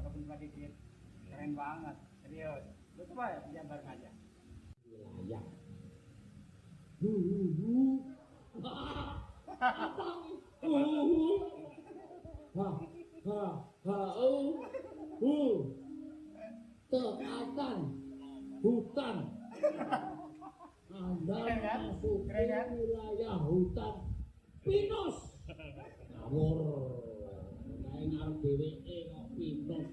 walaupun cuma dikit. Keren banget, serius. Lu coba lihat bareng aja. Wilayah. Teakan hutan. Anda Keren kan? masuk ke Keren kan? wilayah hutan pinus. Ngawur. Kayak ngarep dheweke kok pinus.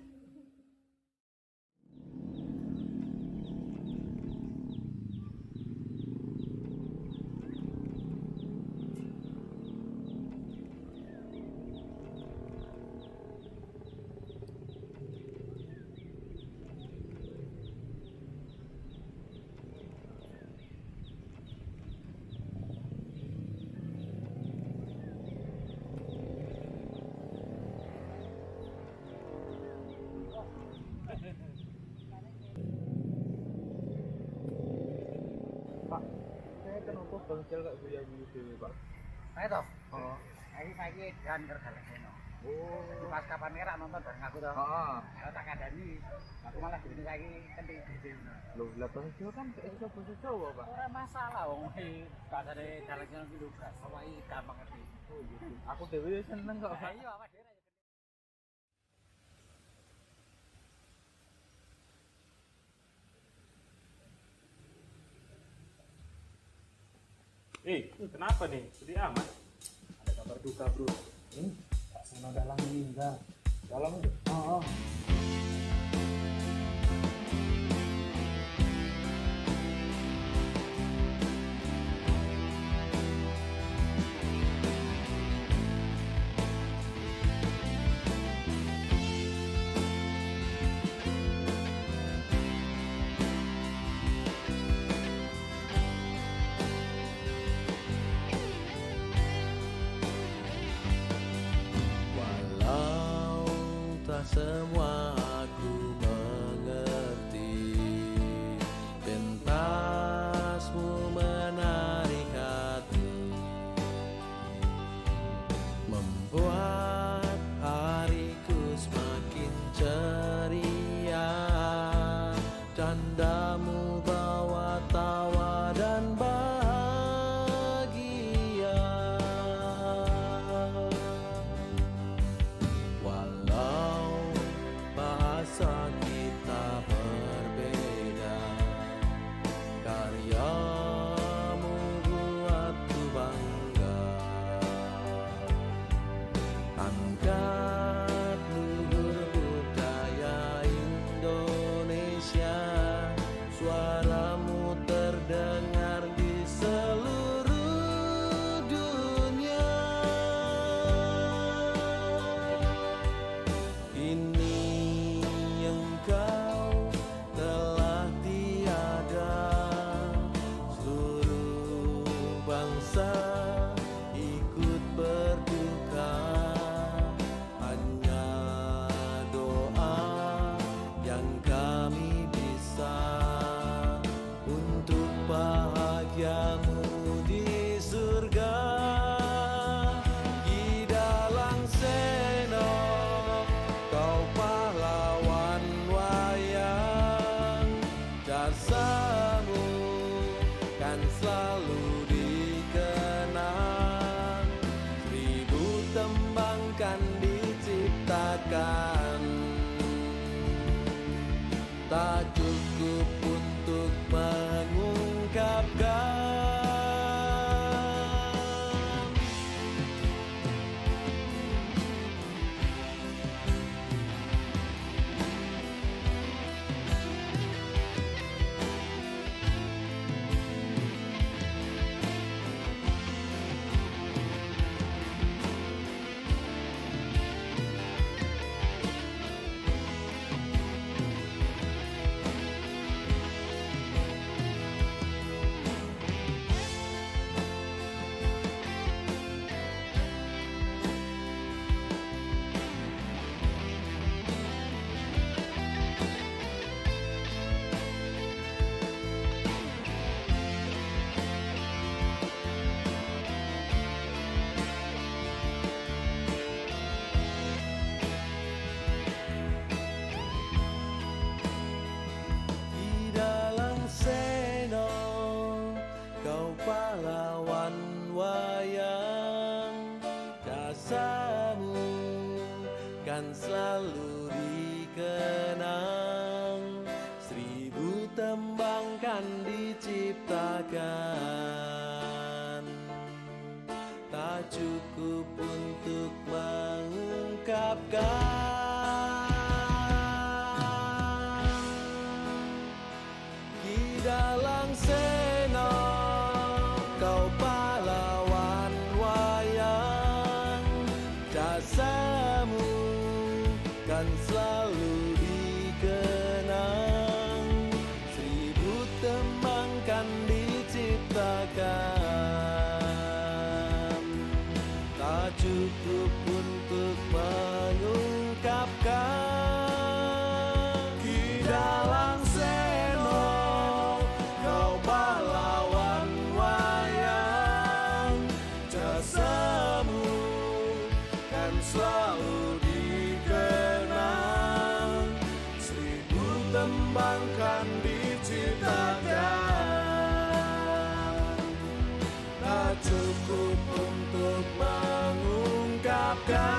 Pak, saya kenapa bangkel kayak guya-guyu dewe, Pak? Ayo toh. Oh. Saiki dan kergalek kene. Oh. Pas kapan merah nonton bareng aku toh. Heeh. Kalau tak kadani, aku malah dene saiki kentik gede. Loh, lah bangkel kan kayak iso bahasa Jawa, Pak. Ora masalah wong bahasane daleknya iki lho, Bras. Awake gampang ngerti. Oh, gitu. Aku dewe ya seneng kok, Pak. Iya, awak dhewe aja. Kenapa nih? Sedih amat. Ada kabar duka, Bro. Pak Suno Dalang meninggal. Dalam Oh. Walau tak semua aku mengerti, pentasmu menarik hati, membuat hariku semakin ceria. Candamu bawa tawa dan bahagia. Walau bahasa kita berbeda, karyamu buatku bangga. Angkat luhur budaya Indonesia, suaramu terdengar di seluruh dunia. Kini engkau telah tiada, seluruh bangsa ikut berduka. Hanya doa yang kami bisa untuk bahagiamu di surga. Ki Dalang Seno, kau pahlawan wayang, jasamu kan selalu dikenang. 1000 tembang kan diciptakan, tak cukup untuk mengungkapkan. Ki Dalang Sena, kau pahlawan wayang, jasamu kan selalu dikenang, 1000 tembang kan diciptakan, tak cukup untuk mengungkapkan. Ki Dalang Sena, kau pahlawan wayang, jasamu kan selalu dikenang, 1000 tembang kan diciptakan, tak cukup untuk mengungkapkan.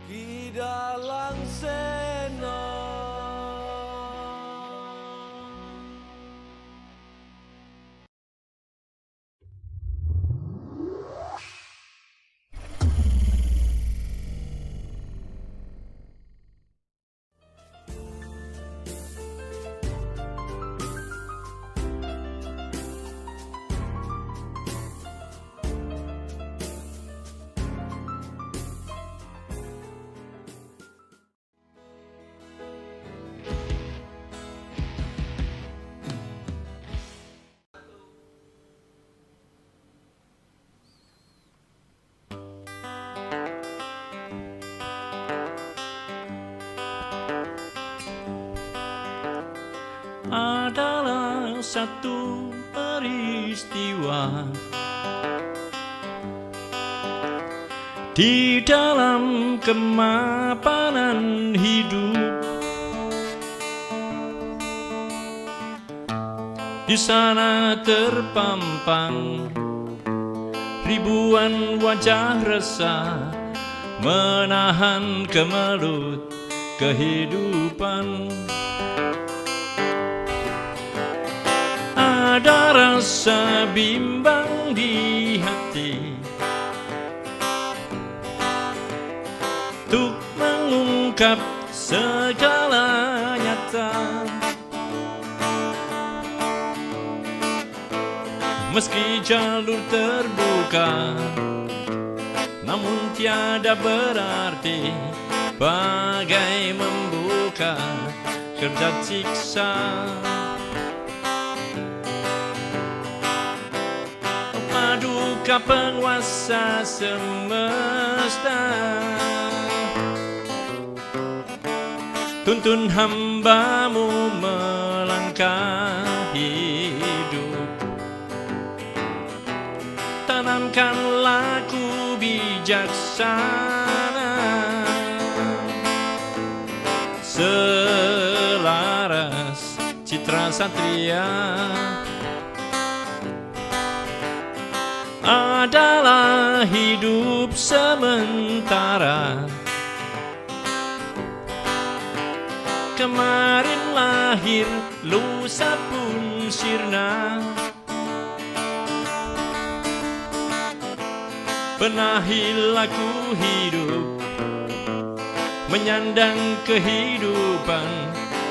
Ki Dalang Sena. Adalah satu peristiwa di dalam kemapanan hidup. Di sana terpampang ribuan wajah resah menahan kemelut kehidupan. Ada rasa bimbang di hati untuk mengungkap segala nyata. Meski jalur terbuka, namun tiada berarti bagai membuka kerja siksa. Paduka penguasa semesta, tuntun hambamu melangkah hidup. Tanamkan laku bijaksana selaras citra satria. Adalah hidup sementara, kemarin lahir, lusa pun sirna. Benahi laku hidup, menyandang kehidupan,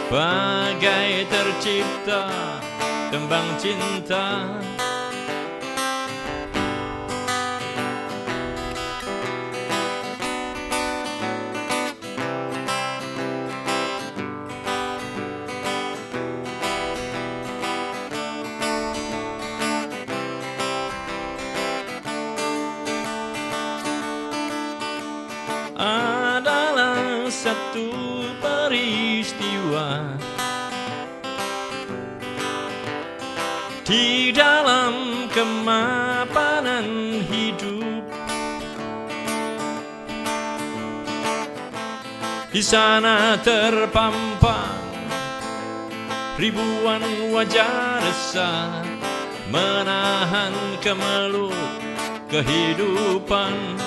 bagai tercipta tembang cinta. Adalah satu peristiwa di dalam kemapanan hidup. Di sana terpampang ribuan wajah resah menahan kemelut kehidupan.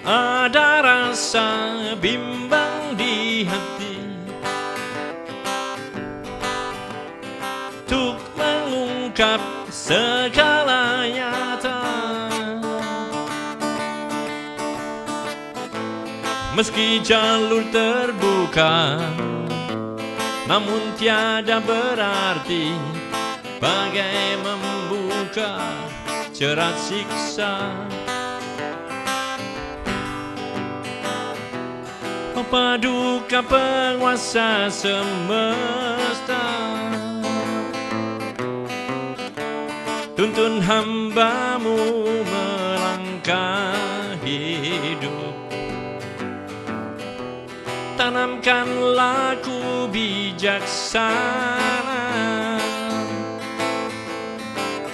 Ada rasa bimbang di hati untuk mengungkap segala nyata. Meski jalur terbuka, namun tiada berarti bagai membuka jerat siksa. Paduka penguasa semesta, tuntun hambamu melangkah hidup. Tanamkan laku bijaksana,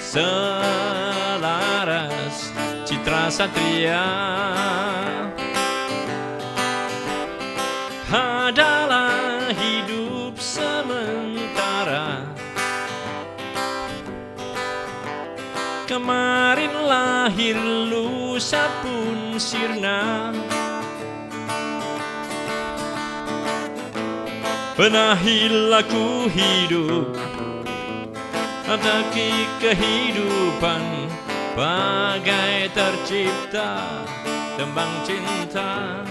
selaras citra satria. Adalah hidup sementara. Kemarin lahir, lusa pun sirna. Benahi laku hidup, ataki kehidupan bagai tercipta tembang cinta.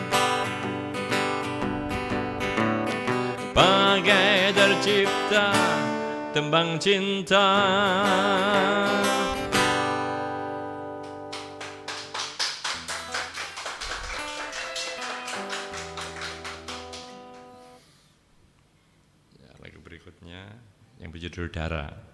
Bagai tercipta tembang cinta. Ya, lagu berikutnya yang berjudul Dara.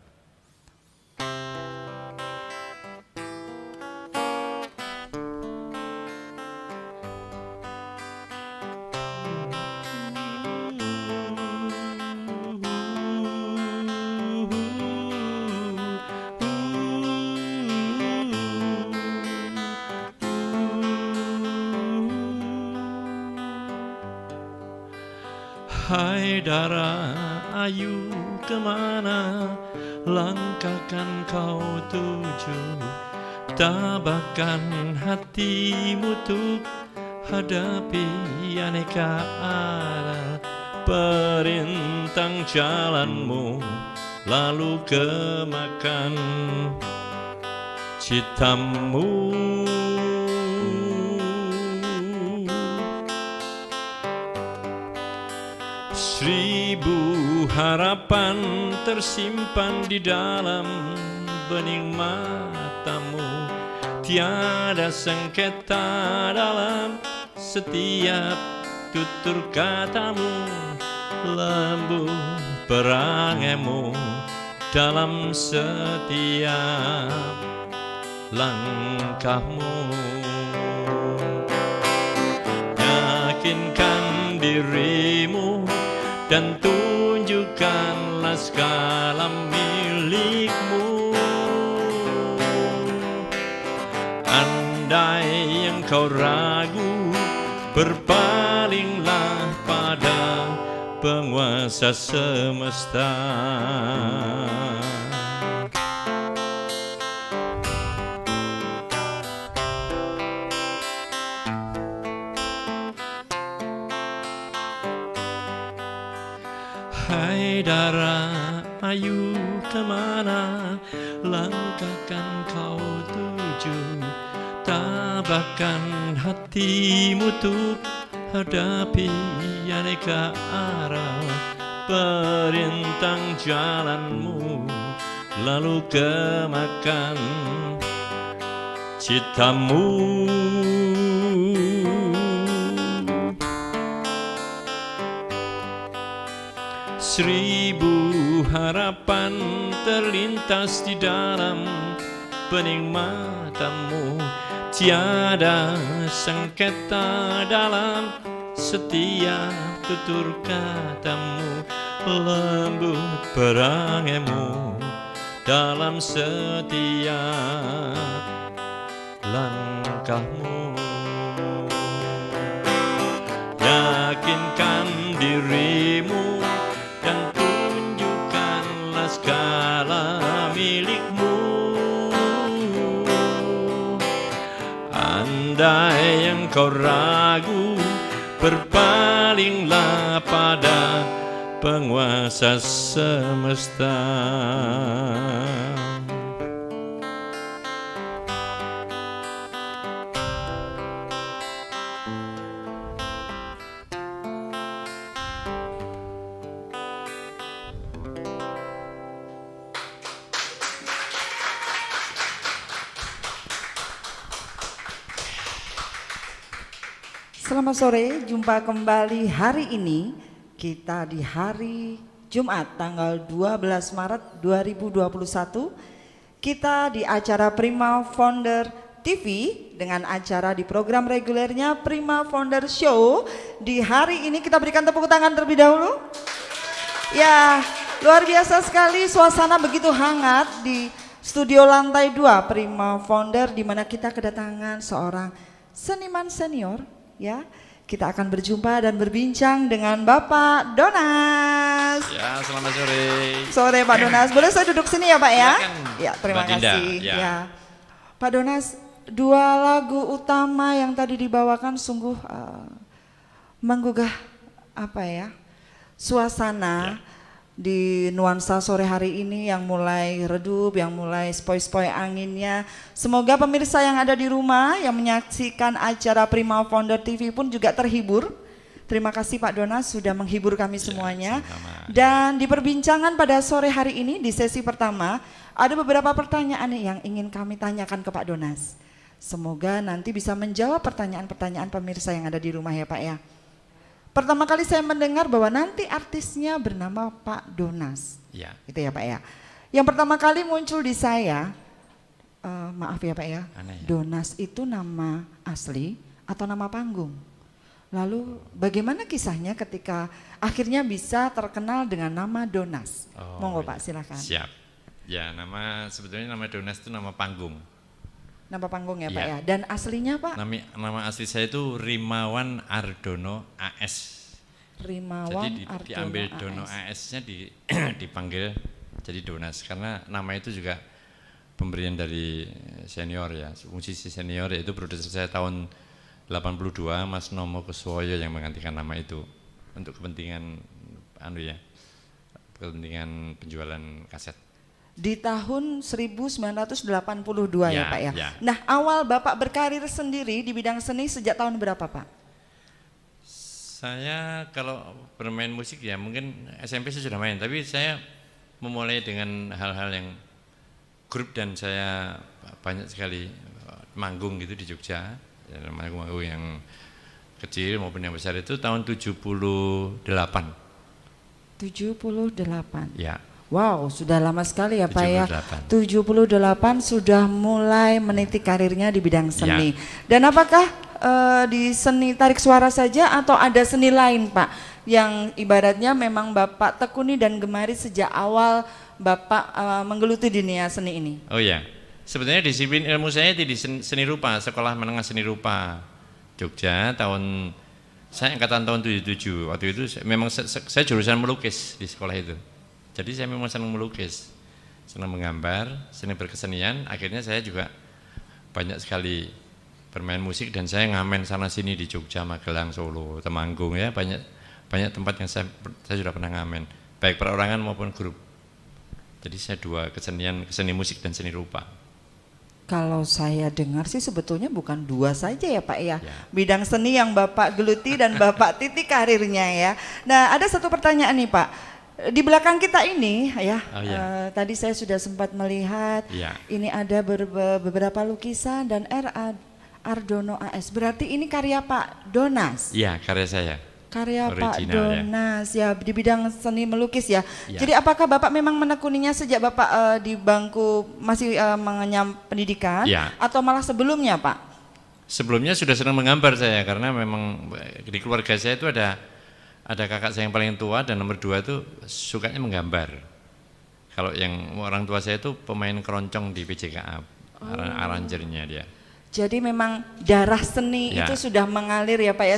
Hai Dara, ayu kemana langkahkan kau tuju? Tabahkan hatimu untuk hadapi aneka arah. Perintang jalanmu lalu kemakan citamu. Seribu harapan tersimpan di dalam bening matamu. Tiada sengketa dalam setiap tutur katamu. Lembut perangimu dalam setiap langkahmu. Yakinkan dirimu dan tunjukkanlah segala milikmu. Andai engkau ragu, berpalinglah pada penguasa semesta. Hai Dara, ayu kemana langkahkan kau tuju? Tabahkan hatimu untuk hadapi aneka arah. Perintang jalanmu lalu kemakan citamu. Seribu harapan terlintas di dalam bening matamu. Tiada sengketa dalam setiap tutur katamu. Lembut perangimu dalam setiap langkahmu. Yakinkan dirimu dan tunjukkanlah segala milikmu. Andai engkau ragu, berpalinglah pada penguasa semesta. Selamat sore, jumpa kembali hari ini. Kita di hari Jumat tanggal 12 Maret 2021. Kita di acara Prima Founder TV dengan acara di program regulernya Prima Founder Show. Di hari ini kita berikan tepuk tangan terlebih dahulu. Ya, luar biasa sekali suasana begitu hangat di studio lantai 2 Prima Founder, di mana kita kedatangan seorang seniman senior, ya. Kita akan berjumpa dan berbincang dengan Bapak Donas. Ya, selamat sore. Sore Pak Donas, boleh saya duduk sini ya Pak ya? Silakan, Ya, terima Mbak Dinda, kasih. ya. Ya. Pak Donas, dua lagu utama yang tadi dibawakan sungguh menggugah apa ya? Suasana di nuansa sore hari ini yang mulai redup, yang mulai spoi-spoi anginnya. Semoga pemirsa yang ada di rumah yang menyaksikan acara Prima Founder TV pun juga terhibur. Terima kasih Pak Donas sudah menghibur kami semuanya. sama-sama. Dan di perbincangan pada sore hari ini di sesi pertama ada beberapa pertanyaan yang ingin kami tanyakan ke Pak Donas. Semoga nanti bisa menjawab pertanyaan-pertanyaan pemirsa yang ada di rumah ya Pak ya. Pertama kali saya mendengar bahwa nanti artisnya bernama Pak Donas. Ya. Itu ya Pak ya. Yang pertama kali muncul di saya, maaf ya Pak ya, Aneh ya. Donas itu nama asli atau nama panggung? Lalu bagaimana kisahnya ketika akhirnya bisa terkenal dengan nama Donas? Oh, Monggo iya. Pak silakan. Siap. Ya, sebetulnya nama Donas itu nama panggung. Nama panggung ya Pak Ya. ya. Dan aslinya Pak? Nama asli saya itu Rimawan Ardono AS. Rimawan Jadi Ardono diambil AS. Dono AS-nya dipanggil jadi Donas karena nama itu juga pemberian dari senior ya, musisi senior, yaitu produser saya tahun 82 Mas Nomo Kuswoyo yang menggantikan nama itu untuk kepentingan kepentingan penjualan kaset. Di tahun 1982 ya Pak ya. Ya. Nah, awal Bapak berkarir sendiri di bidang seni sejak tahun berapa Pak? Saya kalau bermain musik ya mungkin SMP saya sudah main, tapi saya memulai dengan hal-hal yang grup dan saya banyak sekali manggung gitu di Jogja, manggung-manggung yang kecil maupun yang besar itu tahun 78. 78. Ya. Wow, sudah lama sekali ya Pak ya. 78. 78 sudah mulai meniti karirnya di bidang seni. Dan apakah di seni tarik suara saja atau ada seni lain Pak yang ibaratnya memang Bapak tekuni dan gemari sejak awal Bapak menggeluti dunia seni ini? Oh ya, sebenarnya disiplin ilmu saya di seni rupa, Sekolah Menengah Seni Rupa Jogja saya angkatan tahun 77. Waktu itu memang saya jurusan melukis di sekolah itu. Jadi saya memang senang melukis, senang menggambar, senang berkesenian. Akhirnya saya juga banyak sekali bermain musik dan saya ngamen sana sini di Jogja, Magelang, Solo, Temanggung ya, banyak tempat yang saya sudah pernah ngamen, baik perorangan maupun grup. Jadi saya dua seni musik dan seni rupa. Kalau saya dengar sih sebetulnya bukan dua saja ya Pak ya. Ya. Bidang seni yang Bapak geluti dan Bapak titik karirnya ya. Nah, ada satu pertanyaan nih Pak. Di belakang kita ini ya, Oh, ya. tadi saya sudah sempat melihat Ya. ini ada beberapa lukisan dan R.A. Ardono AS. Berarti ini karya Pak Donas. Iya, karya saya. Karya Pak Original, ya. Donas ya di bidang seni melukis ya. Ya. Jadi apakah Bapak memang menekuninya sejak Bapak di bangku masih mengenyam pendidikan Ya. atau malah sebelumnya Pak? Sebelumnya sudah senang menggambar saya karena memang di keluarga saya itu ada kakak saya yang paling tua dan nomor 2 itu sukanya menggambar. Kalau yang orang tua saya itu pemain keroncong di PJKA, aranjernya dia. Jadi memang darah seni Ya. itu sudah mengalir ya Pak ya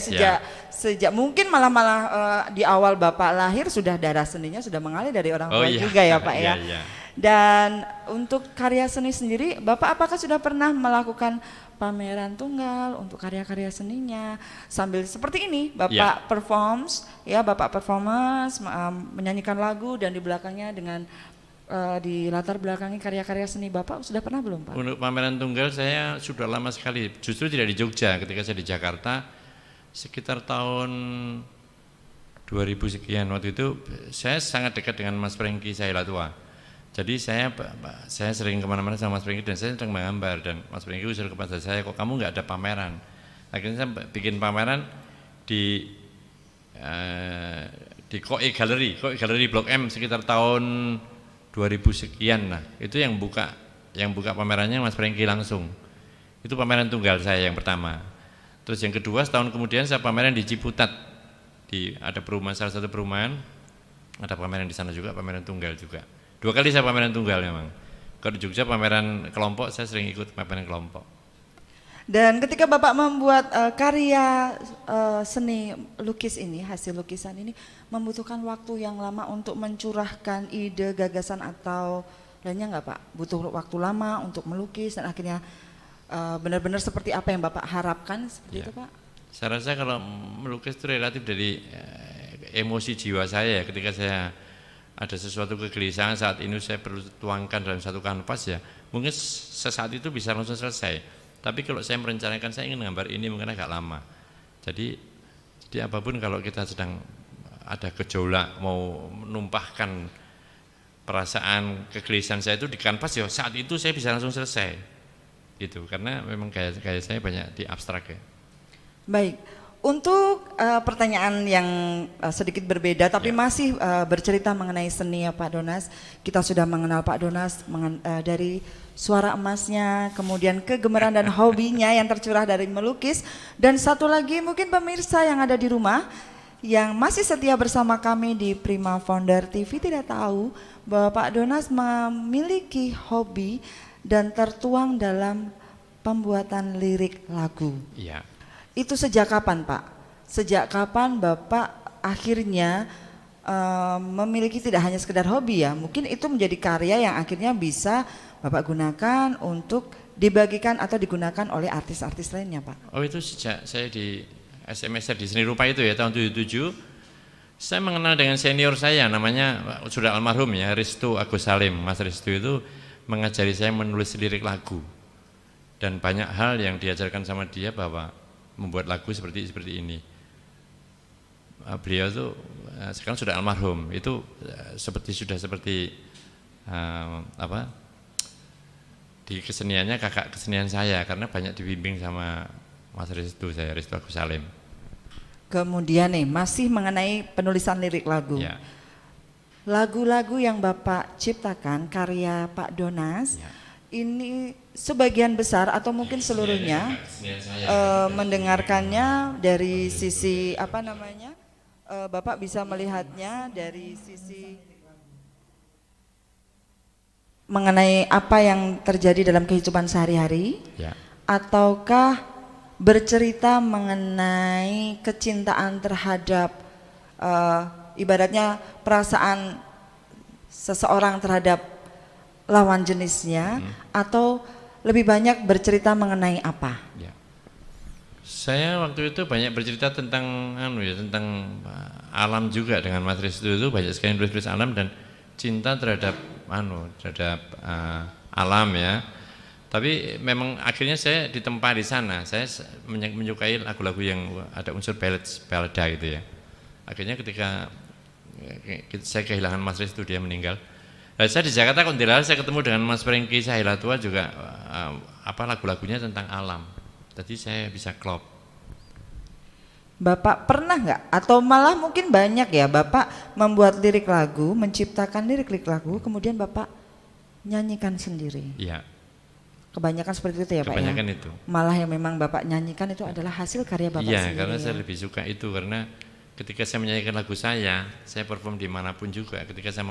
sejak mungkin malah di awal Bapak lahir sudah darah seninya sudah mengalir dari orang tua juga ya Pak ya. Iya. Dan untuk karya seni sendiri Bapak apakah sudah pernah melakukan pameran tunggal untuk karya-karya seninya sambil seperti ini Bapak performance menyanyikan lagu dan di belakangnya dengan di latar belakangnya karya-karya seni Bapak sudah pernah belum Pak? Untuk pameran tunggal saya sudah lama sekali, justru tidak di Jogja, ketika saya di Jakarta sekitar tahun 2000 sekian. Waktu itu saya sangat dekat dengan Mas Franky Sailatua. Jadi saya sering kemana-mana sama Mas Franky dan saya sedang menggambar dan Mas Franky usul kepada saya, kok kamu nggak ada pameran? Akhirnya saya bikin pameran di Koi Gallery Blok M sekitar tahun 2000 sekian lah. Itu yang buka pamerannya Mas Franky langsung. Itu pameran tunggal saya yang pertama. Terus yang kedua setahun kemudian saya pameran di Ciputat. Ada perumahan, salah satu perumahan, ada pameran di sana juga, pameran tunggal juga. 2 kali saya pameran tunggal memang. Kalau di Jogja pameran kelompok, saya sering ikut pameran kelompok. Dan ketika Bapak membuat karya seni lukis ini, hasil lukisan ini membutuhkan waktu yang lama untuk mencurahkan ide, gagasan atau lainnya nggak Pak? Butuh waktu lama untuk melukis dan akhirnya benar-benar seperti apa yang Bapak harapkan seperti itu Pak? Saya rasa kalau melukis itu relatif dari emosi jiwa saya ya. Ketika saya ada sesuatu kegelisahan saat ini saya perlu tuangkan dalam satu kanvas ya, mungkin sesaat itu bisa langsung selesai. Tapi kalau saya merencanakan saya ingin gambar ini mungkin agak lama. Jadi apapun kalau kita sedang ada gejolak mau menumpahkan perasaan kegelisahan saya itu di kanvas ya saat itu saya bisa langsung selesai. Gitu. Karena memang gaya saya banyak di abstrak ya. Baik. Untuk pertanyaan yang sedikit berbeda tapi masih bercerita mengenai seni ya Pak Donas. Kita sudah mengenal Pak Donas dari suara emasnya, kemudian kegemaran dan hobinya yang tercurah dari melukis. Dan satu lagi mungkin pemirsa yang ada di rumah yang masih setia bersama kami di Prima Founder TV tidak tahu bahwa Pak Donas memiliki hobi dan tertuang dalam pembuatan lirik lagu. Iya. Itu sejak kapan Pak? Sejak kapan Bapak akhirnya memiliki tidak hanya sekedar hobi ya, mungkin itu menjadi karya yang akhirnya bisa Bapak gunakan untuk dibagikan atau digunakan oleh artis-artis lainnya Pak? Oh itu sejak saya di SMS di Seni Rupa itu ya tahun 77, saya mengenal dengan senior saya namanya sudah almarhum ya Risto Agus Salim. Mas Risto itu mengajari saya menulis lirik lagu dan banyak hal yang diajarkan sama dia bahwa membuat lagu seperti ini. Beliau itu sekarang sudah almarhum. Itu sudah seperti di keseniannya kakak kesenian saya karena banyak dibimbing sama Mas Risto Agus Salim. Kemudian nih masih mengenai penulisan lirik lagu. Ya. Lagu-lagu yang Bapak ciptakan karya Pak Donas. Ya. Ini sebagian besar atau mungkin seluruhnya mendengarkannya dari sisi apa namanya, Bapak bisa melihatnya dari sisi mengenai apa yang terjadi dalam kehidupan sehari-hari, Ya. ataukah bercerita mengenai kecintaan terhadap ibaratnya perasaan seseorang terhadap lawan jenisnya, atau lebih banyak bercerita mengenai apa? Ya. Saya waktu itu banyak bercerita tentang tentang alam juga dengan Mas Risto itu banyak sekali nulis alam dan cinta terhadap alam ya. Tapi memang akhirnya saya ditempa di sana. Saya menyukai lagu-lagu yang ada unsur balada gitu ya. Akhirnya ketika saya kehilangan Mas Risto, dia meninggal. Saya di Jakarta Kuntilanak saya ketemu dengan Mas Franky Sahilatua juga lagu-lagunya tentang alam. Jadi saya bisa klop. Bapak pernah nggak atau malah mungkin banyak ya Bapak membuat lirik lagu, menciptakan lirik lagu, kemudian Bapak nyanyikan sendiri? Iya. Kebanyakan seperti itu ya Pak ya? Kebanyakan itu. Malah yang memang Bapak nyanyikan itu adalah hasil karya Bapak iya, sendiri. Iya, karena ya? saya lebih suka itu karena ketika saya menyanyikan lagu saya perform dimanapun juga. Ketika saya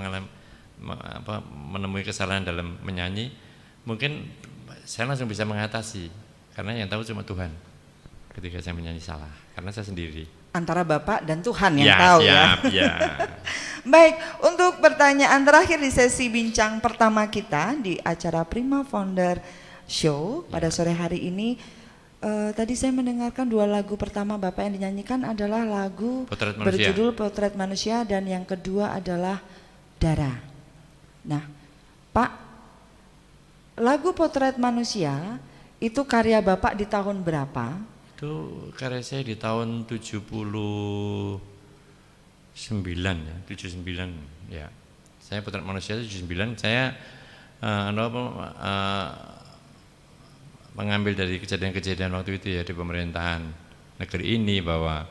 menemui kesalahan dalam menyanyi, mungkin saya langsung bisa mengatasi karena yang tahu cuma Tuhan ketika saya menyanyi salah, karena saya sendiri. Antara Bapak dan Tuhan yang tahu siap, ya. Baik, untuk pertanyaan terakhir di sesi bincang pertama kita di acara Prima Founder Show pada sore hari ini, tadi saya mendengarkan 2 lagu pertama Bapak yang dinyanyikan adalah lagu berjudul Potret Manusia dan yang kedua adalah Darah. Nah, Pak, lagu Potret Manusia itu karya Bapak di tahun berapa? Itu karya saya di tahun 79 ya, 79 ya. Saya Potret Manusia 79, saya mengambil dari kejadian-kejadian waktu itu ya di pemerintahan negeri ini, bahwa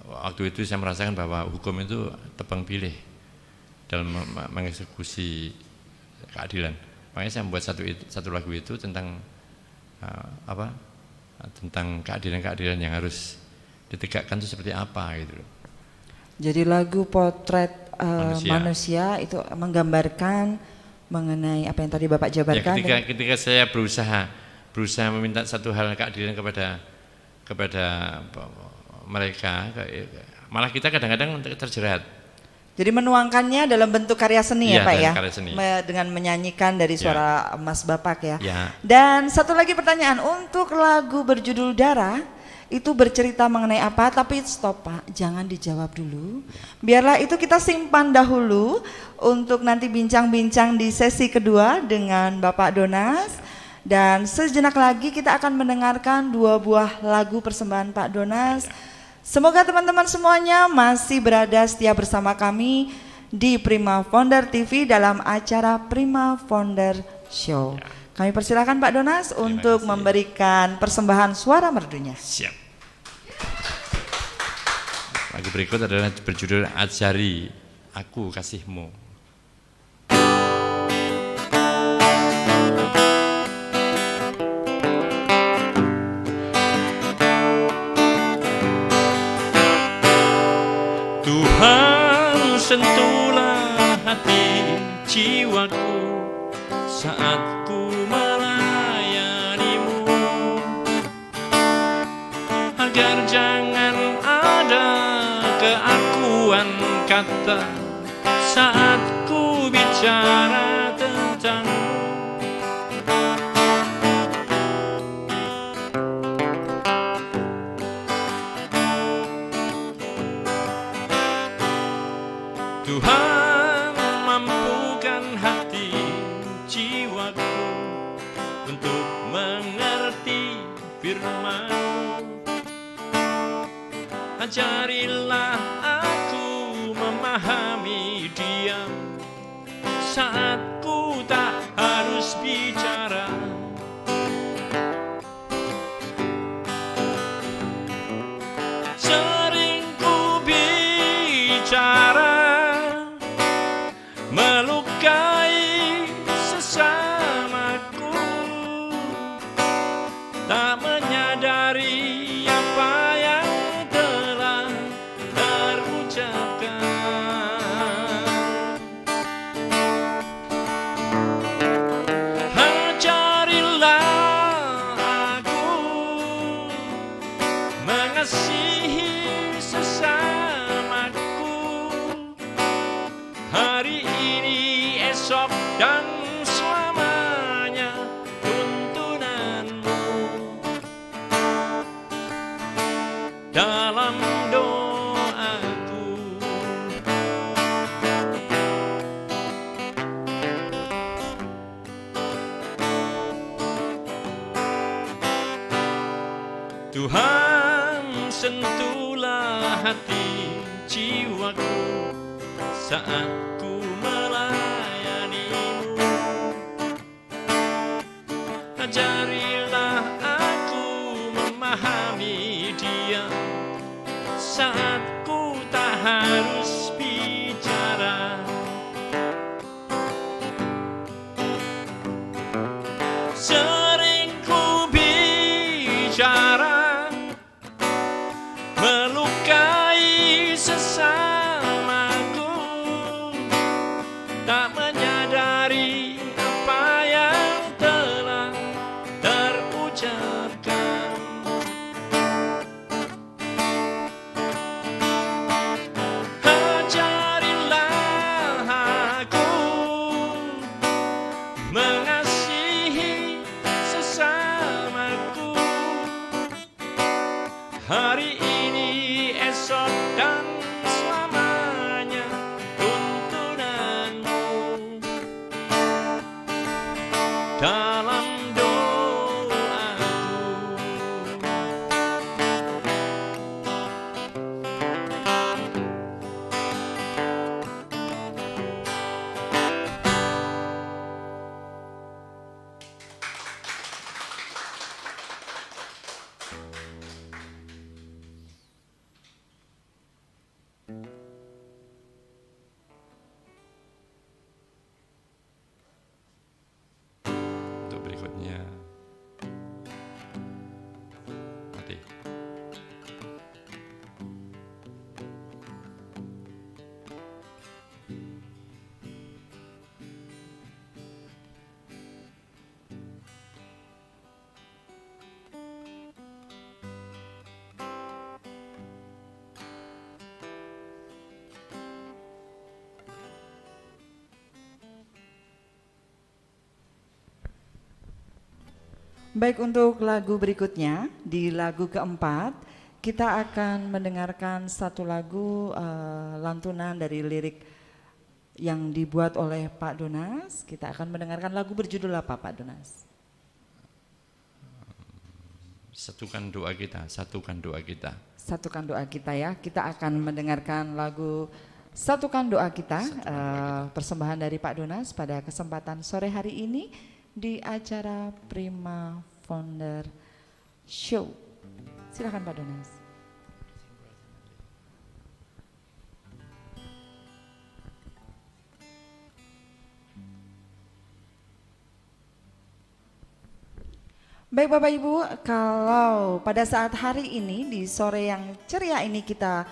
waktu itu saya merasakan bahwa hukum itu tebang pilih dalam mengeksekusi keadilan. Makanya saya membuat satu lagu itu tentang tentang keadilan-keadilan yang harus ditegakkan itu seperti apa gitu loh. Jadi lagu potret manusia itu menggambarkan mengenai apa yang tadi Bapak jabarkan. Ya, ketika saya berusaha meminta satu hal keadilan kepada mereka, malah kita kadang-kadang terjerat. Jadi menuangkannya dalam bentuk karya seni ya Pak ya, karya seni. Dengan menyanyikan dari suara Mas Bapak ya. Dan satu lagi pertanyaan, untuk lagu berjudul Darah itu bercerita mengenai apa? Tapi stop Pak, jangan dijawab dulu. Biarlah itu kita simpan dahulu untuk nanti bincang-bincang di sesi kedua dengan Bapak Donas. Dan sejenak lagi kita akan mendengarkan 2 buah lagu persembahan Pak Donas. Semoga teman-teman semuanya masih berada setia bersama kami di Prima Founder TV dalam acara Prima Founder Show. Kami persilakan Pak Donas untuk memberikan persembahan suara merdunya. Siap. Lagu berikut adalah berjudul Ajari Aku Kasihmu. Tuhan, sentuhlah hati jiwaku saat ku melayanimu, agar jangan ada keakuan kata saat ku bicara tentangmu. Tuhan, mampukan hati jiwaku untuk mengerti firman-Mu. Ajarilah aku memahami diam saat ku tak harus bicara. Sering ku bicara melukai sesamaku, tak menyadari apa yang telah terucapkan. Ajarilah aku mengasihi sesamaku hari ini, esok, dan selamanya tuntunanmu. Dalam doaku, Tuhan, sentuhlah hati jiwaku saat ku melayanimu. Ajarilah aku memahami dia saat ku tak harus bicara. Sering ku bicara melukai sesamaku, tak menyadari apa yang telah terucapkan. Ajarilah aku mengasihi sesamaku hari ini, esok, dan selamanya tuntunanmu. Dalam doaku, Baik, untuk lagu berikutnya, di lagu keempat, kita akan mendengarkan satu lagu lantunan dari lirik yang dibuat oleh Pak Donas. Kita akan mendengarkan lagu berjudul apa, Pak Donas? Satukan doa kita, satukan doa kita. Satukan doa kita ya. Kita akan mendengarkan lagu Satukan Doa Kita, persembahan dari Pak Donas pada kesempatan sore hari ini di acara Prima Founder Show. Silakan Pak Donas. Baik Bapak Ibu, kalau pada saat hari ini di sore yang ceria ini kita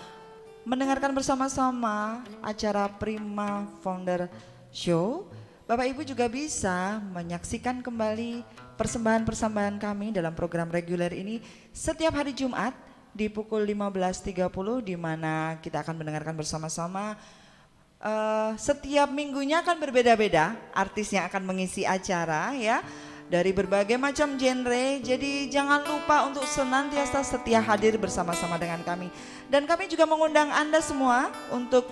mendengarkan bersama-sama acara Prima Founder Show, Bapak Ibu juga bisa menyaksikan kembali persembahan-persembahan kami dalam program reguler ini setiap hari Jumat di pukul 15.30, di mana kita akan mendengarkan bersama-sama. Setiap minggunya akan berbeda-beda artis yang akan mengisi acara ya, dari berbagai macam genre. Jadi jangan lupa untuk senantiasa setia hadir bersama-sama dengan kami. Dan kami juga mengundang Anda semua untuk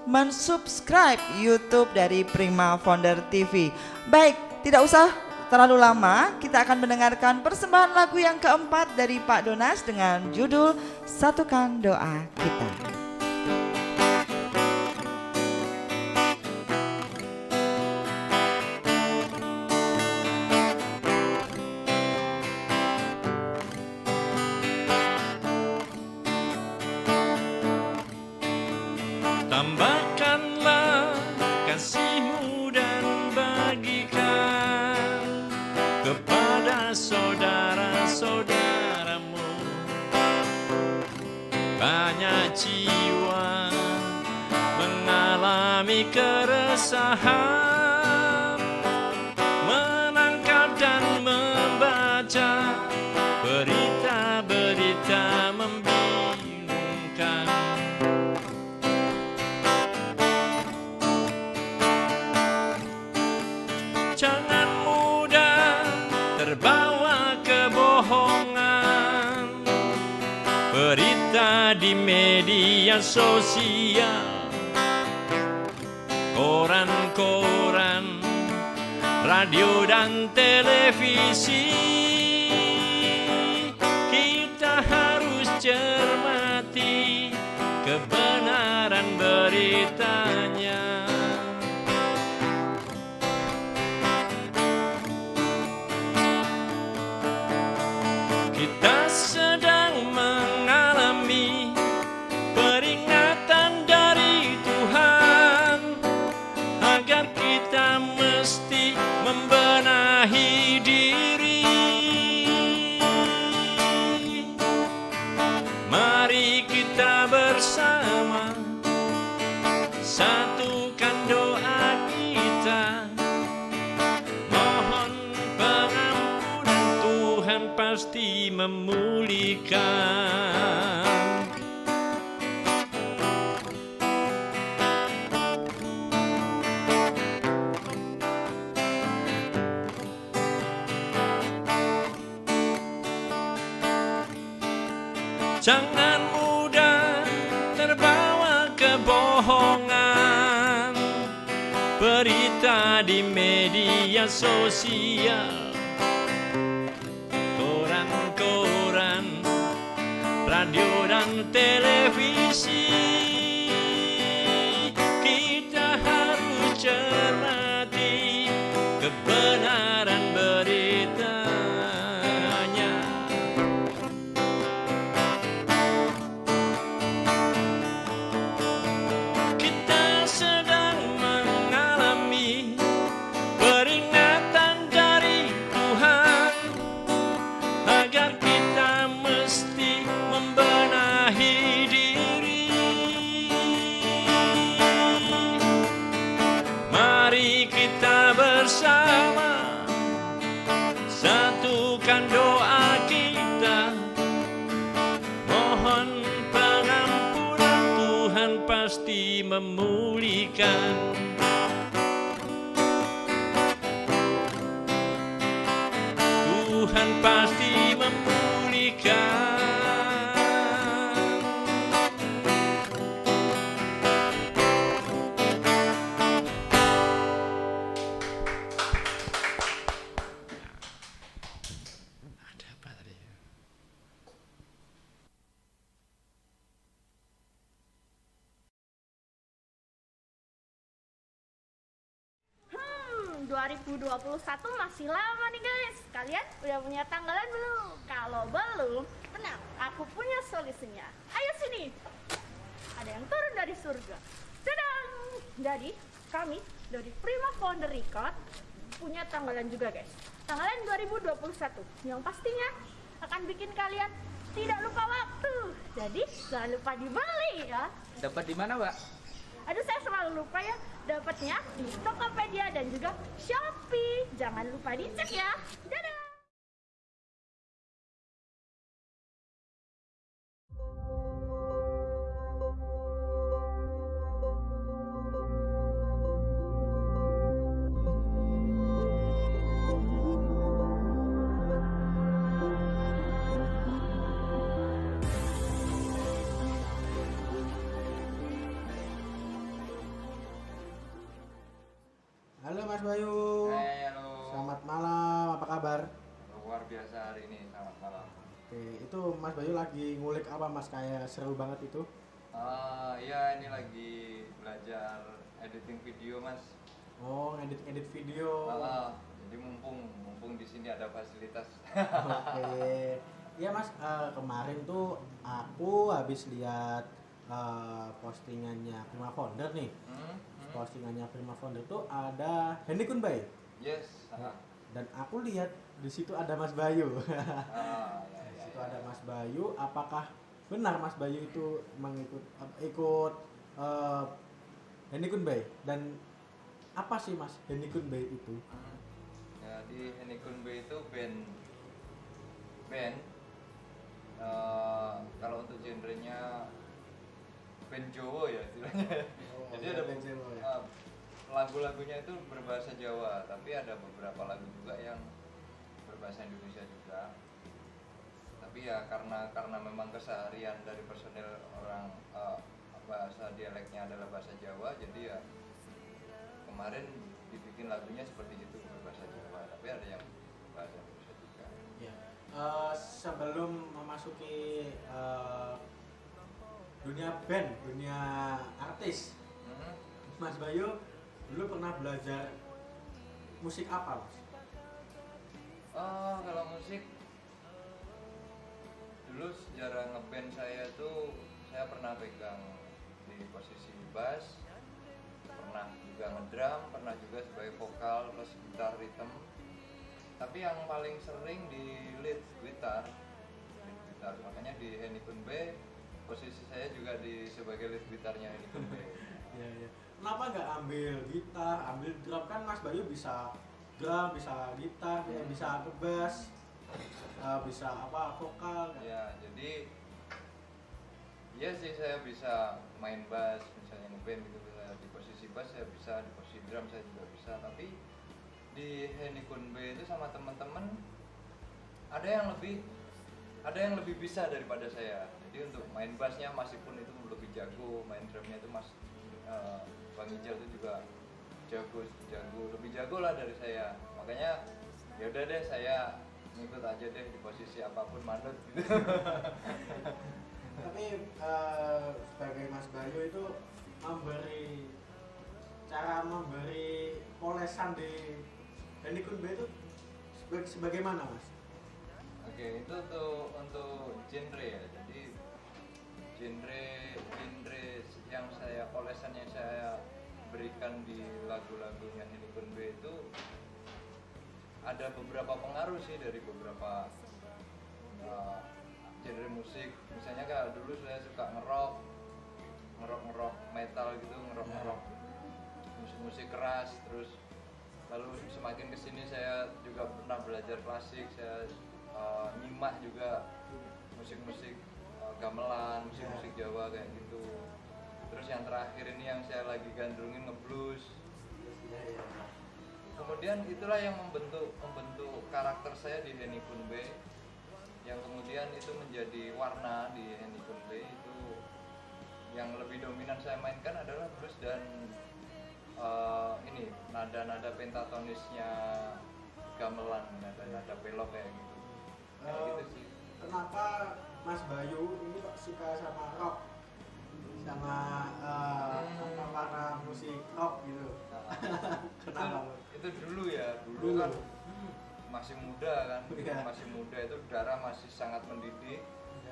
mensubscribe YouTube dari Prima Founder TV. Baik, tidak usah terlalu lama, kita akan mendengarkan persembahan lagu yang keempat dari Pak Donas dengan judul Satukan Doa Kita. Tambahkanlah kasih-Mu dan bagikan kepada saudara-saudaramu banyak jiwa mengalami keresahan, menangkap dan membaca berita-berita membingungkan. Jangan mudah terbawa kebohongan, berita di media sosial, koran-koran, radio dan televisi. Kita harus cermati kebenaran beritanya. Kita sedang mengalami peringatan dari Tuhan agar kita mesti membenahi diri. Mari kita bersama satukan doa kita, mohon pengampunan, Tuhan pasti memulihkan. Jangan mudah terbawa kebohongan, berita di media sosial, koran-koran, radio dan televisi. Kita harus cermati kebenaran beritanya. Kita sedang mengalami peringatan dari Tuhan agar kita mesti membenahi diri. Mari kita bersama satukan doa kita, mohon pengampunan, Tuhan pasti memulihkan. Tuhan 2021 masih lama nih guys. Kalian udah punya tanggalan belum? Kalau belum, tenang, aku punya solusinya. Ayo sini. Ada yang turun dari surga. Sedang. Jadi, kami dari Prima Founder Record punya tanggalan juga guys. Tanggalan 2021 yang pastinya akan bikin kalian tidak lupa waktu. Jadi, jangan lupa dibeli ya. Dapat di mana, Mbak? Aduh, saya selalu lupa ya. Dapatnya di Tokopedia dan juga Shopee. Jangan lupa dicek ya. Dadah. Halo Mas Bayu. Halo. Selamat malam, apa kabar? Luar biasa hari ini, selamat malam. Oke, itu Mas Bayu lagi ngulik apa Mas? Kayak seru banget itu. Iya, ini lagi belajar editing video, Mas. Oh, ngedit video. Jadi mumpung di sini ada fasilitas. Oke. Iya Mas, kemarin tuh aku habis lihat postingannya Prima Founder nih. Postingannya Prima Founder tuh ada Hendy Kunbay. Yes. Dan aku lihat di situ ada Mas Bayu. Ya, Di situ ada Mas Bayu. Apakah benar Mas Bayu itu ikut Hendy Kunbay? Dan apa sih Mas Hendy Kunbay itu? Jadi Hendy Kunbay itu band. Kalau untuk genrenya band Jawa ya istilahnya. Jadi ada band Jawa ya. Lagu-lagunya itu berbahasa Jawa, tapi ada beberapa lagu juga yang berbahasa Indonesia juga. Tapi ya karena memang keseharian dari personil orang bahasa dialeknya adalah bahasa Jawa, jadi ya kemarin dibikin lagunya seperti itu berbahasa Jawa, tapi ada yang bahasa Indonesia juga. Ya. Sebelum memasuki dunia band, dunia artis, Mas Bayu dulu pernah belajar musik apa, Mas? Kalau musik dulu sejarah ngeband saya tuh saya pernah pegang di posisi bass, pernah juga ngedrum, pernah juga sebagai vokal plus gitar rhythm. Tapi yang paling sering di lead gitar. Makanya di Hendy Kunbay posisi saya juga sebagai lead gitarnya Hendy Kunbay. Ya. Kenapa nggak ambil gitar, ambil drum? Kan Mas Bayu bisa drum, bisa gitar, bisa bass, bisa vokal. Kan? Ya, jadi iya sih saya bisa main bass, misalnya ngeband gitu, di posisi bass saya bisa, di posisi drum saya juga bisa. Tapi di Hendy Kunbay itu sama teman-teman ada yang lebih bisa daripada saya. Jadi untuk main bassnya meskipun itu lebih jago, main drumnya itu Bang Ijal itu juga lebih jago lah dari saya. Makanya ya udah deh saya ngikut aja deh di posisi apapun manut gitu. Tapi sebagai Mas Bayu itu memberi polesan di Hendy Kunbay itu sebagaimana Mas? Oke, itu tuh untuk genre ya. Jadi genre yang saya polesan yang saya berikan di lagu-lagunya Hendy Kunbay itu ada beberapa pengaruh sih dari beberapa genre musik. Misalnya kayak dulu saya suka ngerok metal gitu, ngerok musik keras. Terus lalu semakin kesini saya juga pernah belajar klasik, saya nyimak juga musik-musik gamelan, musik-musik Jawa kayak gitu. Terus yang terakhir ini yang saya lagi gandrungin ngeblues. Kemudian itulah yang membentuk karakter saya di Hendy Kunbay. Yang kemudian itu menjadi warna di Hendy Kunbay itu yang lebih dominan saya mainkan adalah blues dan ini nada-nada pentatonisnya gamelan, nada-nada belok kayak gitu. Kayak gitu sih. Kenapa Mas Bayu ini kok suka sama rock? sama para musik rock gitu. Kenapa? Itu dulu ya, dulu kan masih muda kan, Iya. masih muda itu darah masih sangat mendidih,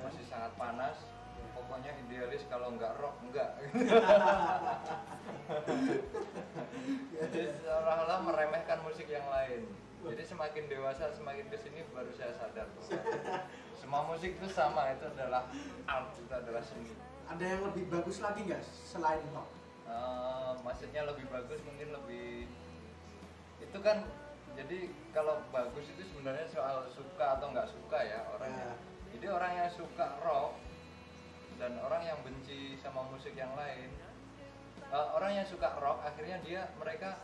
masih sangat panas. Pokoknya idealis, kalau nggak rock enggak. Jadi seolah-olah meremehkan musik yang lain. Jadi semakin dewasa, semakin kesini baru saya sadar bahwa semua musik itu sama, itu adalah art, itu adalah seni. Ada yang lebih bagus lagi nggak selain rock? Maksudnya lebih bagus, mungkin lebih itu kan, jadi kalau bagus itu sebenarnya soal suka atau nggak suka ya orangnya. Jadi orang yang suka rock dan orang yang benci sama musik yang lain, orang yang suka rock akhirnya mereka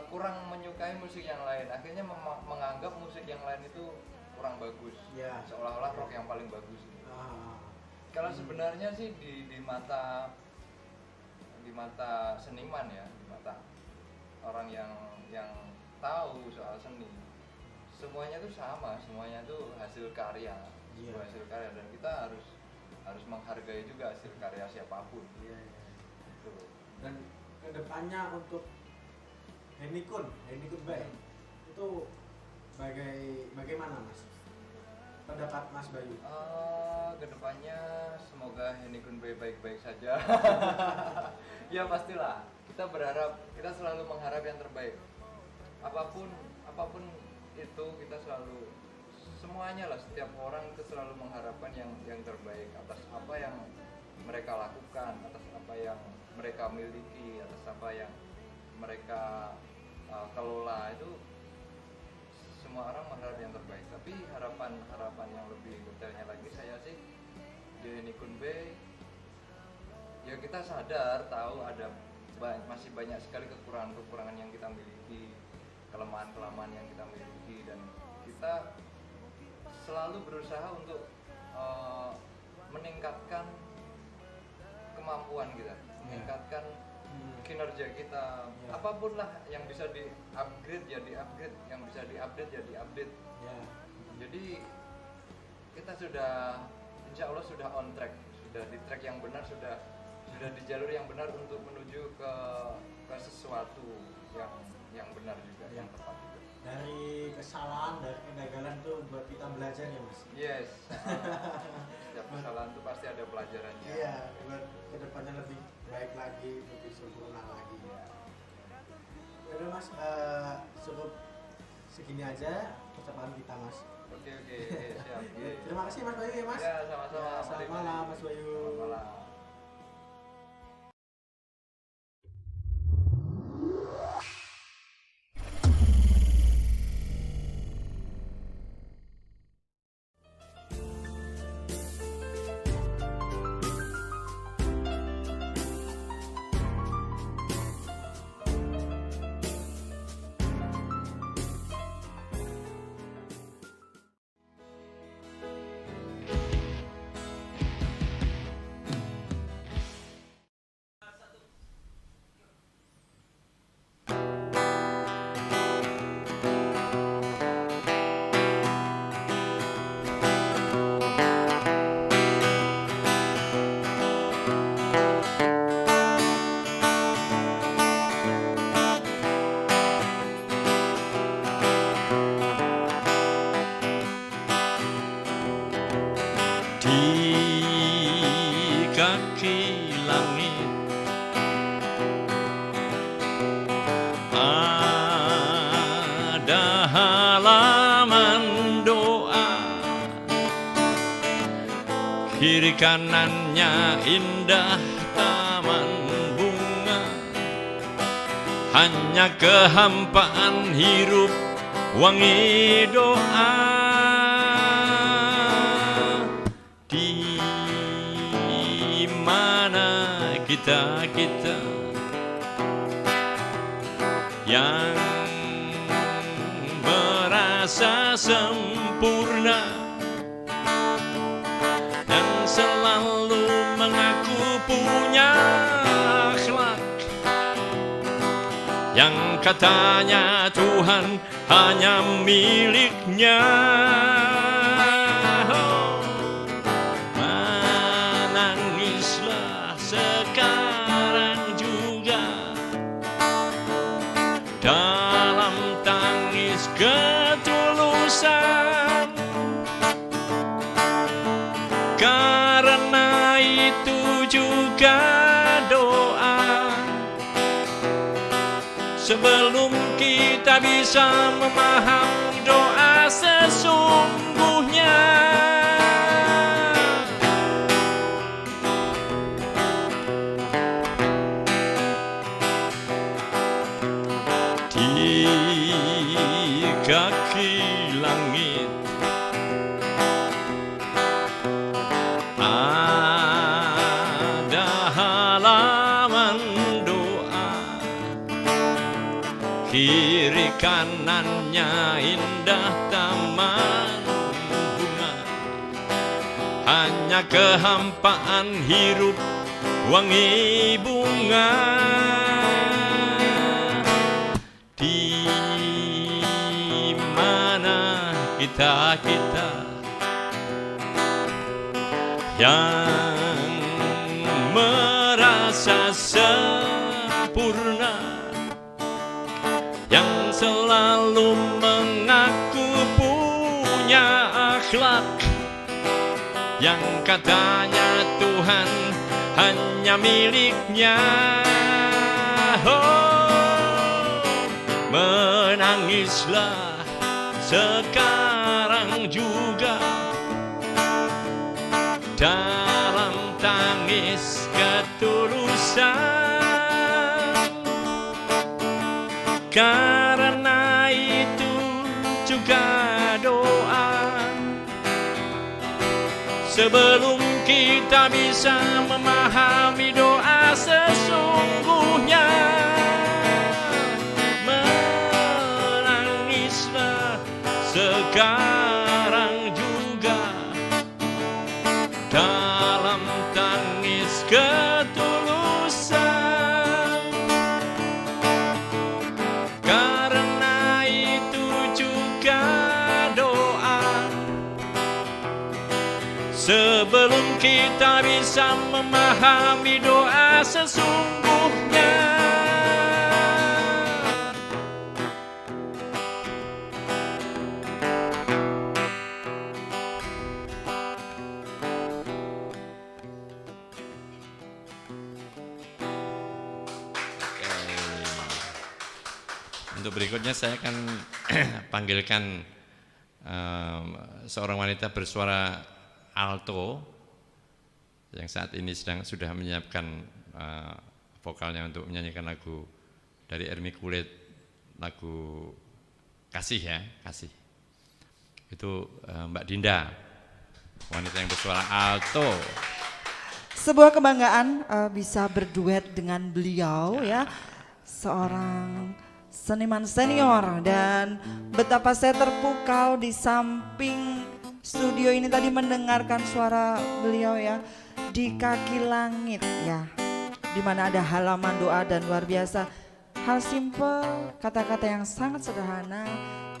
kurang menyukai musik yang lain, akhirnya menganggap musik yang lain itu kurang bagus, seolah-olah rock yang paling bagus. Kalau sebenarnya sih di mata seniman ya, di mata orang yang tahu soal seni, semuanya itu sama, semuanya itu hasil karya, sebuah hasil karya, dan kita harus menghargai juga hasil karya siapapun. Gitu. Dan kedepannya untuk Henikun Bay itu bagaimana Mas? Pendapat Mas Bayu? Kedepannya semoga Henikun Bay baik-baik saja. Ya pastilah, kita selalu mengharap yang terbaik. Apapun itu kita selalu, semuanya lah, setiap orang itu selalu mengharapkan yang terbaik atas apa yang mereka lakukan, atas apa yang mereka miliki, atas apa yang mereka kelola. Itu semua orang mengharap yang terbaik, tapi harapan yang lebih detailnya lagi, saya sih di Henikun Bay ya kita sadar, tahu ada masih banyak sekali kekurangan yang kita miliki, kelemahan yang kita miliki, dan kita selalu berusaha untuk meningkatkan kemampuan kita, meningkatkan kinerja kita. Apapun lah yang bisa di-upgrade ya di-upgrade, yang bisa di-update ya di-update. Jadi kita sudah, insya Allah sudah on track, sudah di track yang benar, sudah di jalur yang benar untuk menuju ke sesuatu yang benar juga, yang tepat juga. Dari kesalahan, dari kegagalan tuh buat kita belajar ya Mas? Yes. Setiap kesalahan tuh pasti ada pelajarannya. Iya, buat kedepannya lebih baik lagi, lebih sempurna lagi. Udah Mas, cukup segini aja percakapan kita Mas. Oke, siap. Terima kasih Mas Bayu ya Mas. Ya, sama-sama. Selamat malam Mas Bayu. Selamat malam. kaki langit ada halaman doa, kiri kanannya indah taman bunga, hanya kehampaan hirup wangi doa. Di mana kita yang merasa sempurna dan selalu mengaku punya akhlak yang katanya Tuhan hanya miliknya. sebelum kita bisa memahami doa sesungguhnya. Di kaki langit ada halaman doa, kiri kanannya indah taman bunga, hanya kehampaan hirup wangi bunga. Di mana kita yang merasa sempurna, yang selalu mengaku punya akhlak, yang katanya Tuhan hanya miliknya. Menangislah sekarang juga dalam tangis ketulusan, karena itu juga doa. Sebelum kita bisa memahami doa sesungguhnya, menangislah sekarang juga dalam tangis ketulusan, karena itu juga doa. Sebelum kita bisa memahami doa sesungguhnya. Untuk berikutnya saya akan panggilkan seorang wanita bersuara alto yang saat ini sudah menyiapkan vokalnya untuk menyanyikan lagu dari Ermi Kulit, lagu Kasih ya, Kasih. Itu Mbak Dinda, wanita yang bersuara alto. Sebuah kebanggaan bisa berduet dengan beliau ya, seorang seniman senior, dan betapa saya terpukau di samping studio ini tadi mendengarkan suara beliau ya, di kaki langit ya, dimana ada halaman doa, dan luar biasa. Hal simple, kata-kata yang sangat sederhana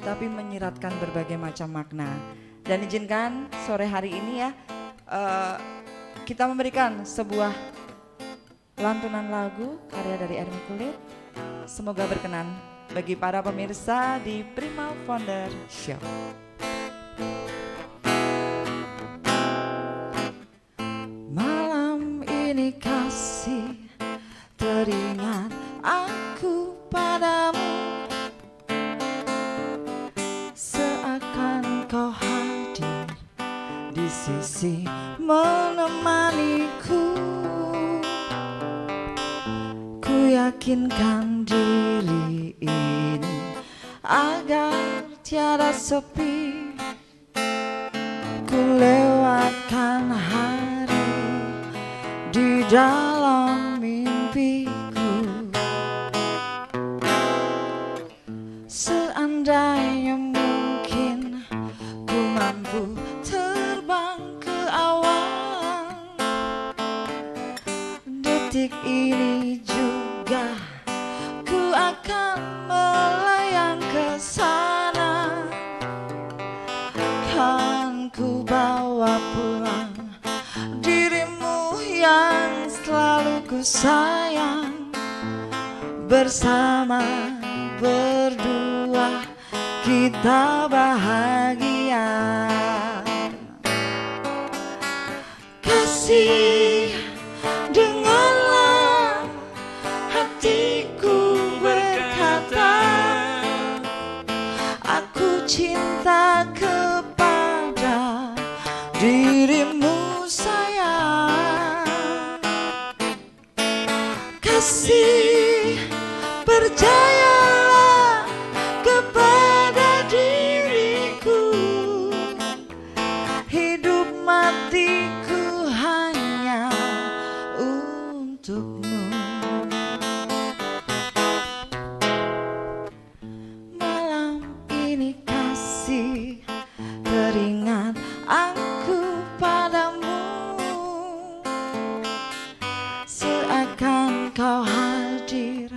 tapi menyiratkan berbagai macam makna. Dan izinkan sore hari ini ya kita memberikan sebuah lantunan lagu karya dari Ermi Kulit. Semoga berkenan bagi para pemirsa di Prima Founder Show. Malam ini kasih, teringat aku padamu, seakan kau hadir di sisi menemaniku. Ku yakinkan diri ini agar tiada sepi, ku lewatkan hari di dalam mimpiku. Seandainya mungkin ku mampu terbang ke awan, detik ini juga ku akan melayang ke sana. Kan ku bawa pulang dirimu yang selalu ku sayang. Bersama berdua kita bahagia. Kasih, dengarlah hatiku berkata, dirimu sayang. Kasih, percayalah kepada diriku, hidup matiku hanya untukmu. Malam ini kasih, teringat aku padamu, seakan kau hadir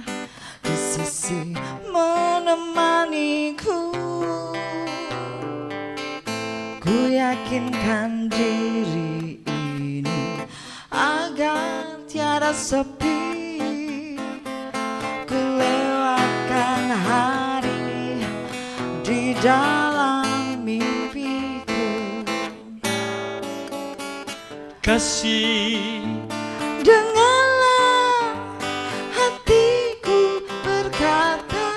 di sisi menemaniku. Ku yakinkan diri ini agar tiada sepi, ku lewatkan hari di dalam mimpiku. Kasih, Dengarlah hatiku berkata,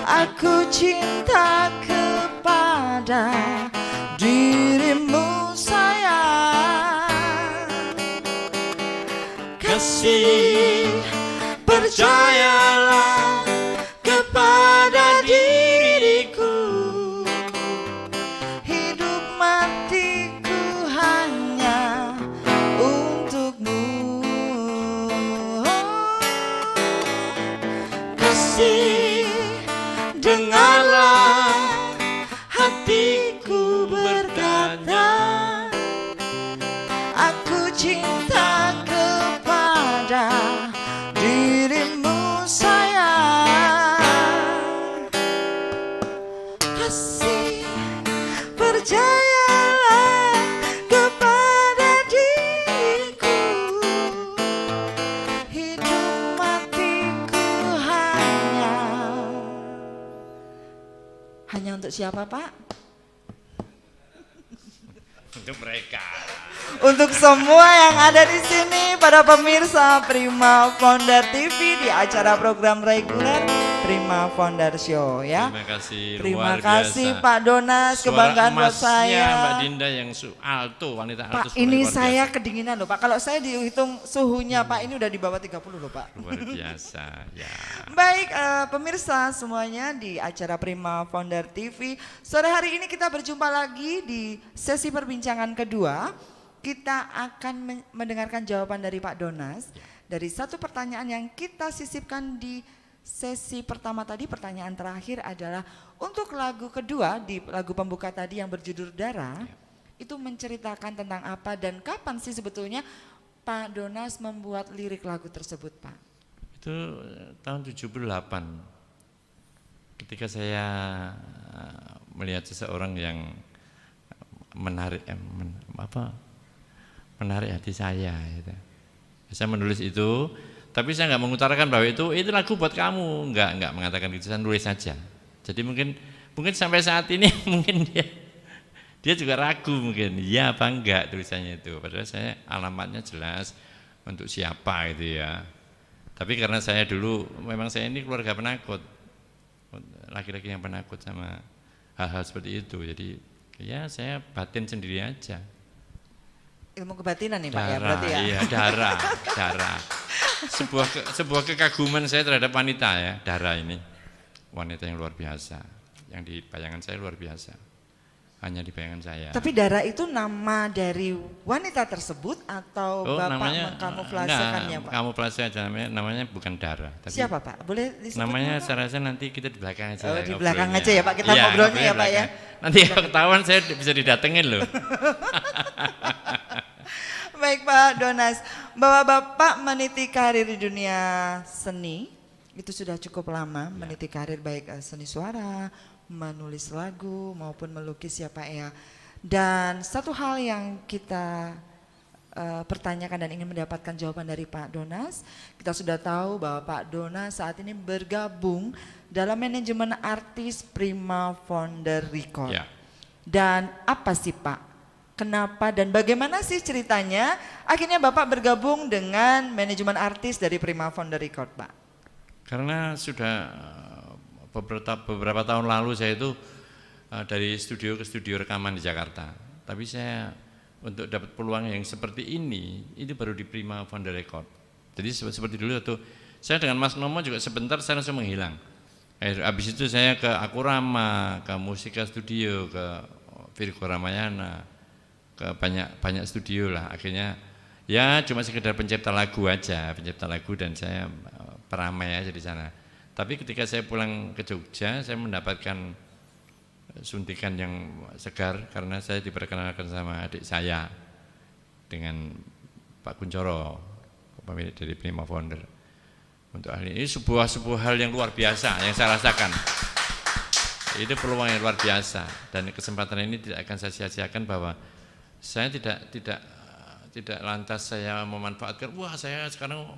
aku cinta kepada dirimu sayang. Kasih, percayalah kepada diriku, hidup matiku hanya untukmu. Kasih, dengarlah hatiku berkata, aku cinta kepada dirimu sayang. Kasih, percayalah kepada diriku, hidup matiku hanya untuk siapa, Pak? untuk mereka. Untuk semua yang ada di sini, para pemirsa Prima Founder TV di acara program reguler Prima Founder Show ya. Terima kasih, Terima luar kasih biasa. Pak Donas, Suara kebanggaan buat emasnya saya. Mbak Dinda yang alto, wanita alto. Pak, suara ini luar saya biasa. kedinginan loh Pak. Kalau saya dihitung suhunya Pak, ini udah di bawah 30 loh Pak. Luar biasa, ya. Baik, pemirsa semuanya di acara Prima Founder TV. Sore hari ini kita berjumpa lagi di sesi perbincangan kedua. Kita akan mendengarkan jawaban dari Pak Donas dari satu pertanyaan yang kita sisipkan di sesi pertama tadi. Pertanyaan terakhir adalah untuk lagu kedua di lagu pembuka tadi yang berjudul Darah. Itu menceritakan tentang apa dan kapan sih sebetulnya Pak Donas membuat lirik lagu tersebut, Pak? Itu tahun 78. Ketika saya melihat seseorang yang menarik menarik hati saya gitu. Saya menulis itu, tapi saya nggak mengutarakan bahwa itu lagu buat kamu, nggak mengatakan gitu, saya nulis saja. Jadi mungkin sampai saat ini mungkin dia juga ragu mungkin, iya apa enggak tulisannya itu. Padahal saya alamatnya jelas untuk siapa gitu ya. Tapi karena saya dulu memang saya ini keluarga penakut, laki-laki yang penakut sama hal-hal seperti itu. Jadi ya saya batin sendiri aja. Ilmu kebatinan nih Pak Darah, ya berarti ya. Iya, darah. Sebuah kekaguman saya terhadap wanita ya, Darah ini. Wanita yang luar biasa. Yang di bayangan saya luar biasa. Hanya di bayangan saya. Tapi Darah itu nama dari wanita tersebut atau Bapak mengkamuflasekannya Pak? Kamuflase aja namanya bukan Darah. Tapi Siapa Pak? Boleh disebut namanya nama? saya rasa nanti kita di belakang aja. Oh, ya, di belakang ngobrolnya. aja ya Pak, kita Iya, ngobrolnya ya Pak ya. Nanti kalau ketahuan saya bisa didatengin loh. Baik Pak Donas, bahwa Bapak meniti karir di dunia seni itu sudah cukup lama, meniti karir baik seni suara, menulis lagu maupun melukis ya Pak ya. Dan satu hal yang kita pertanyakan dan ingin mendapatkan jawaban dari Pak Donas, kita sudah tahu bahwa Pak Donas saat ini bergabung dalam manajemen artis Prima Founder Record. Ya. Dan apa sih Pak? Kenapa dan bagaimana sih ceritanya akhirnya Bapak bergabung dengan manajemen artis dari Prima Founder Record, Pak? Karena sudah beberapa tahun lalu saya itu dari studio ke studio rekaman di Jakarta. Tapi saya untuk dapat peluang yang seperti ini itu baru di Prima Founder Record. Jadi seperti dulu waktu saya dengan Mas Nomo juga sebentar saya langsung menghilang. Habis itu saya ke Akurama, ke Musika Studio, ke Virgo Ramayana, ke banyak studio lah. Akhirnya ya cuma sekedar pencipta lagu aja, pencipta lagu dan saya peramai aja di sana. Tapi ketika saya pulang ke Jogja, saya mendapatkan suntikan yang segar karena saya diperkenalkan sama adik saya dengan Pak Kuncoro, pemilik dari Prima Founder. Untuk hal ini sebuah hal yang luar biasa yang saya rasakan. Itu peluang yang luar biasa dan kesempatan ini tidak akan saya sia-siakan bahwa saya tidak lantas saya memanfaatkan, wah saya sekarang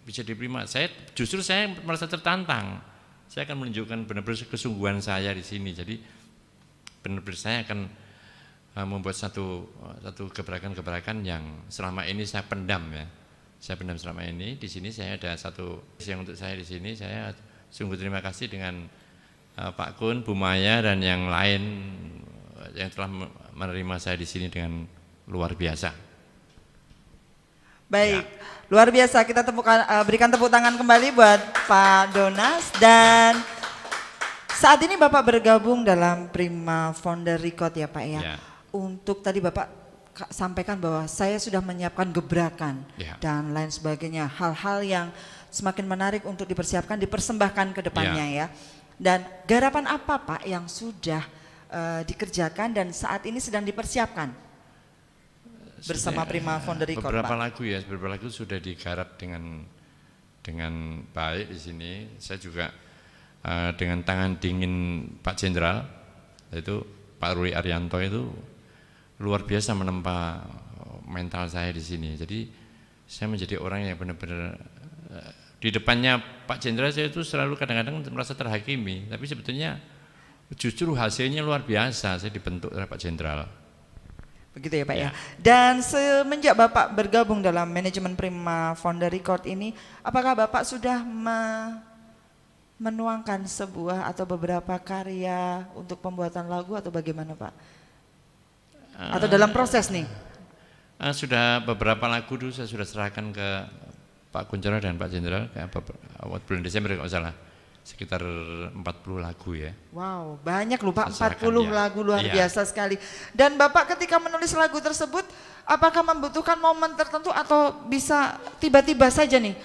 bisa di Prima. Justru saya merasa tertantang. Saya akan menunjukkan benar-benar kesungguhan saya di sini. Jadi benar-benar saya akan membuat satu gebrakan-gebrakan yang selama ini saya pendam ya. Saya pendam selama ini. Di sini saya ada satu yang untuk saya di sini. Saya sungguh terima kasih dengan Pak Kun, Bu Maya dan yang lain yang telah menerima saya di sini dengan luar biasa. Baik, luar biasa. Kita berikan tepuk tangan kembali buat Pak Donas. Dan saat ini Bapak bergabung dalam Prima Founder Record ya Pak ya. Untuk tadi Bapak sampaikan bahwa saya sudah menyiapkan gebrakan dan lain sebagainya. Hal-hal yang semakin menarik untuk dipersiapkan, dipersembahkan ke depannya ya. Dan garapan apa Pak yang sudah dikerjakan dan saat ini sedang dipersiapkan bersama Prima Founder Record beberapa Pak? Beberapa lagu sudah digarap dengan baik di sini. Saya juga dengan tangan dingin Pak Jenderal, yaitu Pak Ruli Arianto itu luar biasa menempa mental saya di sini. Jadi saya menjadi orang yang benar-benar di depannya Pak Jenderal saya itu selalu kadang-kadang merasa terhakimi, tapi sebetulnya justru hasilnya luar biasa. Saya dibentuk oleh Pak Jenderal. Begitu ya Pak ya. Dan semenjak Bapak bergabung dalam manajemen Prima Founder Record ini, apakah Bapak sudah menuangkan sebuah atau beberapa karya untuk pembuatan lagu atau bagaimana Pak? Atau dalam proses nih? Sudah beberapa lagu dulu saya sudah serahkan ke Pak Kuncoro dan Pak Jenderal bulan Desember kalau salah. Sekitar 40 lagu ya. Wow, banyak loh Pak, 40 lagu luar biasa sekali. Dan Bapak ketika menulis lagu tersebut, apakah membutuhkan momen tertentu atau bisa tiba-tiba saja nih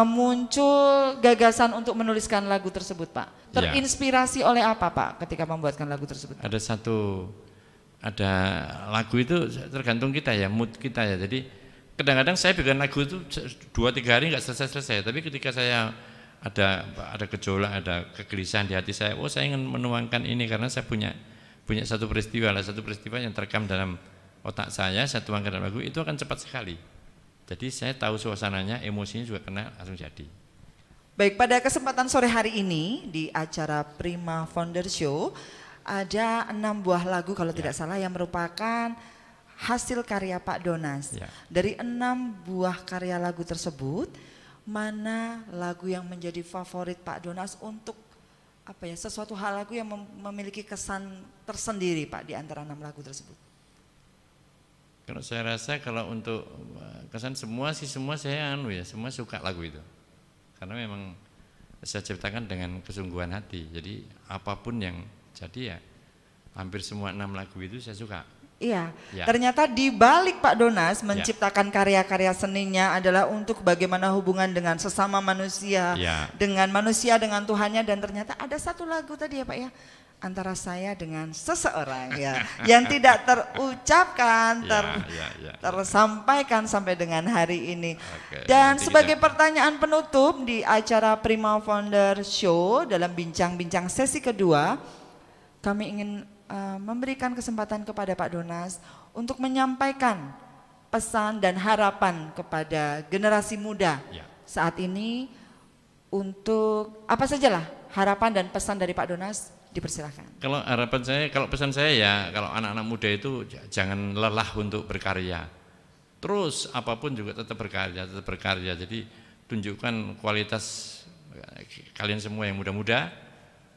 muncul gagasan untuk menuliskan lagu tersebut Pak? Terinspirasi oleh apa Pak ketika membuatkan lagu tersebut? Ada lagu itu tergantung kita ya, mood kita ya. Jadi kadang-kadang saya bikin lagu itu 2-3 hari nggak selesai-selesai, tapi ketika saya ada gejolak, ada kegelisahan di hati saya, saya ingin menuangkan ini karena saya punya satu peristiwa yang terekam dalam otak saya tuangkan dalam lagu, itu akan cepat sekali. Jadi saya tahu suasananya, emosinya juga kena langsung jadi. Baik, pada kesempatan sore hari ini di acara Prima Founder Show ada 6 buah lagu kalau tidak salah yang merupakan hasil karya Pak Donas. Dari 6 buah karya lagu tersebut, mana lagu yang menjadi favorit Pak Donas untuk sesuatu hal lagu yang memiliki kesan tersendiri Pak di antara 6 lagu tersebut? Kalau saya rasa kalau untuk kesan semua saya semua suka lagu itu. Karena memang saya ciptakan dengan kesungguhan hati. Jadi apapun yang jadi ya hampir semua 6 lagu itu saya suka. Iya, ternyata di balik Pak Donas menciptakan karya-karya seninya adalah untuk bagaimana hubungan dengan sesama manusia, dengan manusia, dengan Tuhannya, dan ternyata ada satu lagu tadi ya Pak ya, antara saya dengan seseorang ya, yang tidak terucapkan, tersampaikan sampai dengan hari ini. Dan sebagai pertanyaan penutup di acara Prima Founder Show dalam bincang-bincang sesi kedua, kami ingin memberikan kesempatan kepada Pak Donas untuk menyampaikan pesan dan harapan kepada generasi muda saat ini untuk apa sajalah harapan dan pesan dari Pak Donas, dipersilakan. Kalau harapan saya, kalau pesan saya ya, kalau anak-anak muda itu jangan lelah untuk berkarya. Terus apapun juga tetap berkarya. Jadi tunjukkan kualitas kalian semua yang muda-muda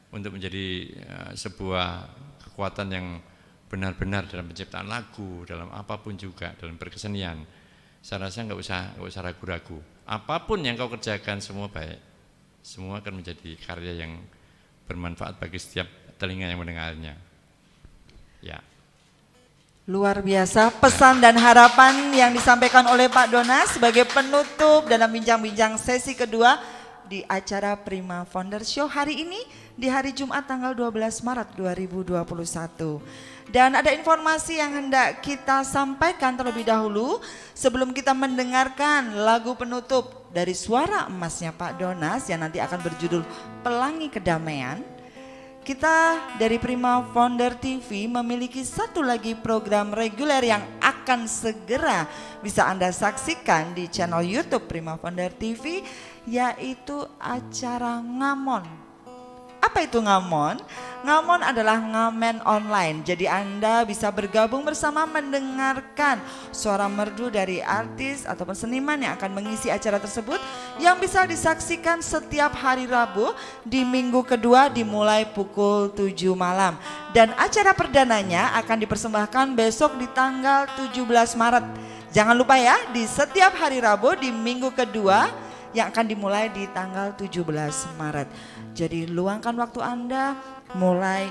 untuk menjadi sebuah kekuatan yang benar-benar dalam penciptaan lagu, dalam apapun juga, dalam berkesenian. Saya rasa nggak usah ragu-ragu. Apapun yang kau kerjakan semua baik, semua akan menjadi karya yang bermanfaat bagi setiap telinga yang mendengarnya. Ya. Luar biasa pesan dan harapan yang disampaikan oleh Pak Donas sebagai penutup dalam bincang-bincang sesi kedua di acara Prima Founder Show hari ini di hari Jumat tanggal 12 Maret 2021. Dan ada informasi yang hendak kita sampaikan terlebih dahulu sebelum kita mendengarkan lagu penutup dari suara emasnya Pak Donas yang nanti akan berjudul Pelangi Kedamaian. Kita dari Prima Founder TV memiliki satu lagi program reguler yang akan segera bisa Anda saksikan di channel YouTube Prima Founder TV, yaitu acara Ngamon. Apa itu Ngamon? Ngamon adalah ngamen online. Jadi Anda bisa bergabung bersama mendengarkan suara merdu dari artis ataupun seniman yang akan mengisi acara tersebut yang bisa disaksikan setiap hari Rabu di minggu kedua dimulai pukul 7 malam. Dan acara perdananya akan dipersembahkan besok di tanggal 17 Maret. Jangan lupa ya, di setiap hari Rabu di minggu kedua yang akan dimulai di tanggal 17 Maret. Jadi luangkan waktu Anda, mulai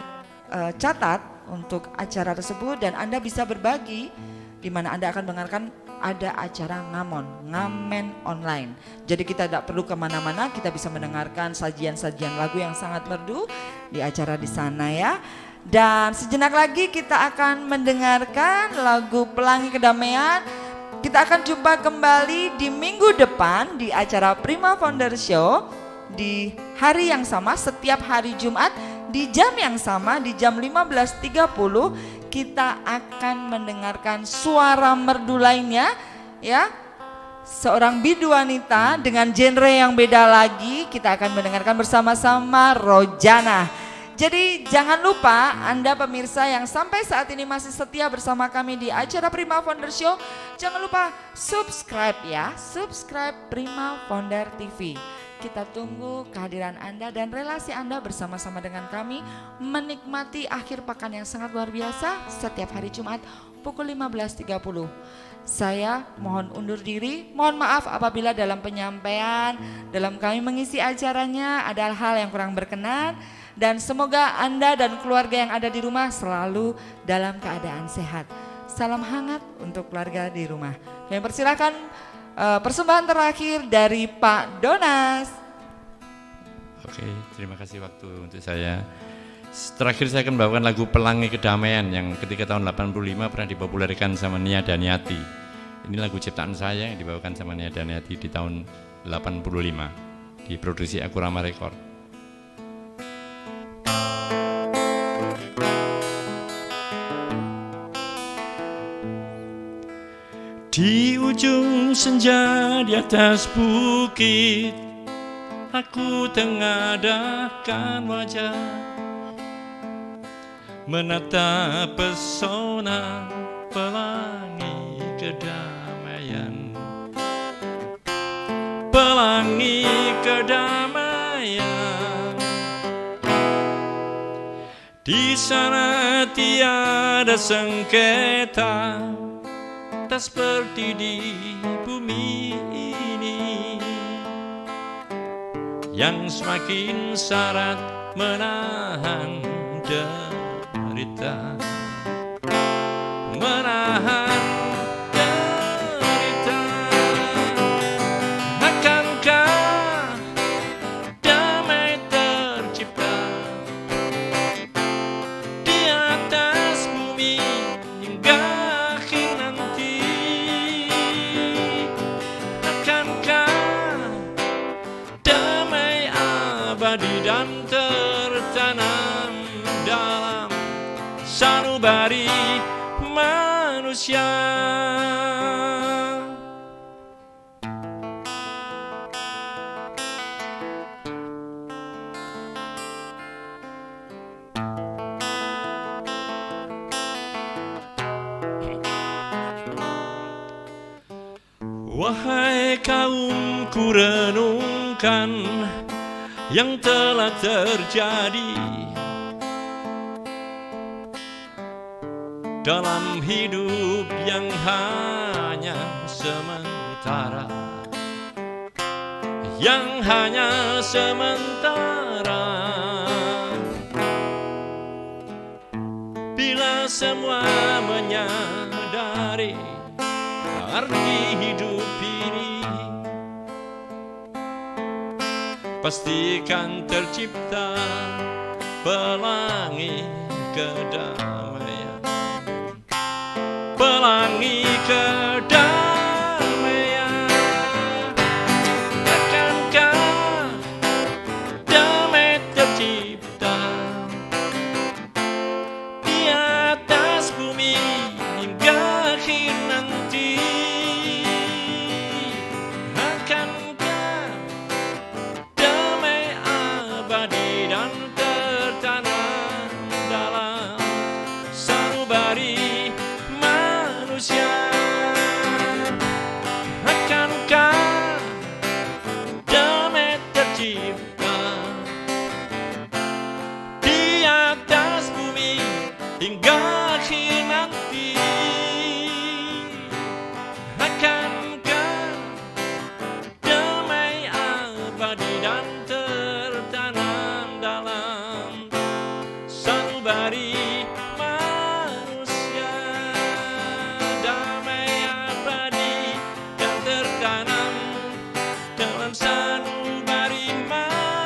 catat untuk acara tersebut dan Anda bisa berbagi di mana Anda akan mendengarkan ada acara Ngamon, ngamen online. Jadi kita tidak perlu kemana-mana, kita bisa mendengarkan sajian-sajian lagu yang sangat merdu di acara di sana ya. Dan sejenak lagi kita akan mendengarkan lagu Pelangi Kedamaian. Kita akan jumpa kembali di minggu depan di acara Prima Founder Show di hari yang sama setiap hari Jumat di jam yang sama di jam 15.30 kita akan mendengarkan suara merdu lainnya ya. Seorang bidu wanita dengan genre yang beda lagi kita akan mendengarkan bersama-sama Rojana. Jadi jangan lupa Anda pemirsa yang sampai saat ini masih setia bersama kami di acara Prima Founder Show, jangan lupa subscribe ya, subscribe Prima Founder TV. Kita tunggu kehadiran Anda dan relasi Anda bersama-sama dengan kami menikmati akhir pekan yang sangat luar biasa setiap hari Jumat pukul 15.30. Saya mohon undur diri, mohon maaf apabila dalam penyampaian, dalam kami mengisi acaranya ada hal yang kurang berkenan. Dan semoga Anda dan keluarga yang ada di rumah selalu dalam keadaan sehat. Salam hangat untuk keluarga di rumah. Kami persilakan persembahan terakhir dari Pak Donas. Oke, terima kasih waktu untuk saya. Terakhir saya akan membawakan lagu Pelangi Kedamaian yang ketika tahun 85 pernah dipopulerkan sama Nia Daniati. Ini lagu ciptaan saya yang dibawakan sama Nia Daniati di tahun 85. Diproduksi Akurama Record. Di ujung senja di atas bukit aku tengadahkan wajah menatap pesona pelangi kedamaian. Pelangi kedamaian, di sana tiada sengketa, tak seperti di bumi ini yang semakin syarat menahan derita, menahan derita. Akankah damai tercipta di atas bumi hingga akhir nanti? Akankah damai abadi dan tertanam dalam sanubari manusia? Wahai kaum, ku renungkan yang telah terjadi. dalam hidup yang hanya sementara, yang hanya sementara. Bila semua menyadari arti hidup ini, pastikan tercipta pelangi kedamaian, pelangi kedamaian. Akankah damai tercipta di atas bumi hingga akhir nanti? Akankah damai abadi dan tertanam dalam sanubari manusia? Akankah damai tercipta di atas bumi hingga akhir nanti? Akankah damai abadi dan tertanam dalam sanubari manusia? Damai abadi dan tertanam dalam sanubari manusia.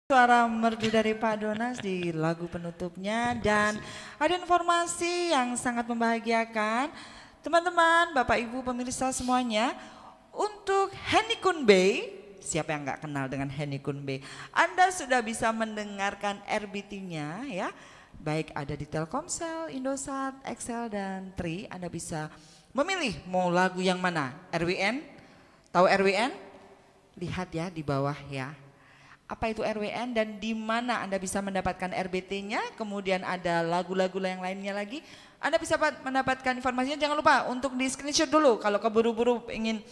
Suara merdu dari Pak Donas di lagu penutupnya, dan ada informasi yang sangat membahagiakan teman-teman, Bapak Ibu pemirsa semuanya. Untuk Henny Kunbei, siapa yang nggak kenal dengan Henny Kunbei? Anda sudah bisa mendengarkan RBT-nya ya, baik ada di Telkomsel, Indosat, XL dan Tri. Anda bisa memilih mau lagu yang mana. RWN, tahu RWN? Lihat ya di bawah ya. Apa itu RWN dan di mana Anda bisa mendapatkan RBT-nya, kemudian ada lagu-lagu yang lainnya lagi. Anda bisa mendapatkan informasinya, jangan lupa untuk di screenshot dulu kalau keburu-buru ingin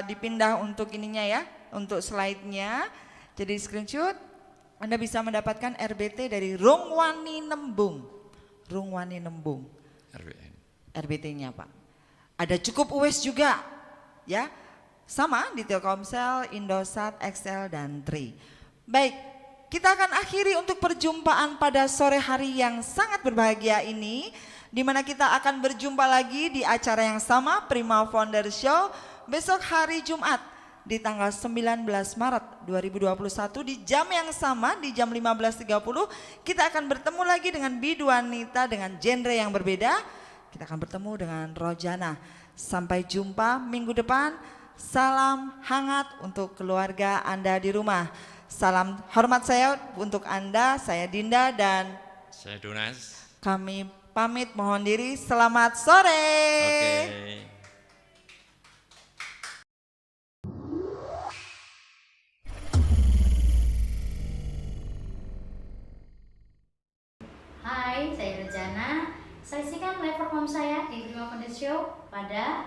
dipindah untuk ininya ya, untuk slide-nya. Jadi screenshot, Anda bisa mendapatkan RBT dari Rungwani Nembung. Rungwani Nembung. RWN. RBT-nya Pak. Ada Cukup Uwes juga ya. Sama di Telkomsel, Indosat, XL, dan Tri. Baik, kita akan akhiri untuk perjumpaan pada sore hari yang sangat berbahagia ini, di mana kita akan berjumpa lagi di acara yang sama, Prima Founder Show, besok hari Jumat di tanggal 19 Maret 2021 di jam yang sama, di jam 15.30. Kita akan bertemu lagi dengan bidu wanita dengan genre yang berbeda. Kita akan bertemu dengan Rojana. Sampai jumpa minggu depan. Salam hangat untuk keluarga Anda di rumah. Salam hormat saya untuk Anda, saya Dinda dan Saya Donas. kami pamit mohon diri. Selamat sore. Oke. Hai, saya Rojana. Saksikan live perform saya di Prima Founder Show pada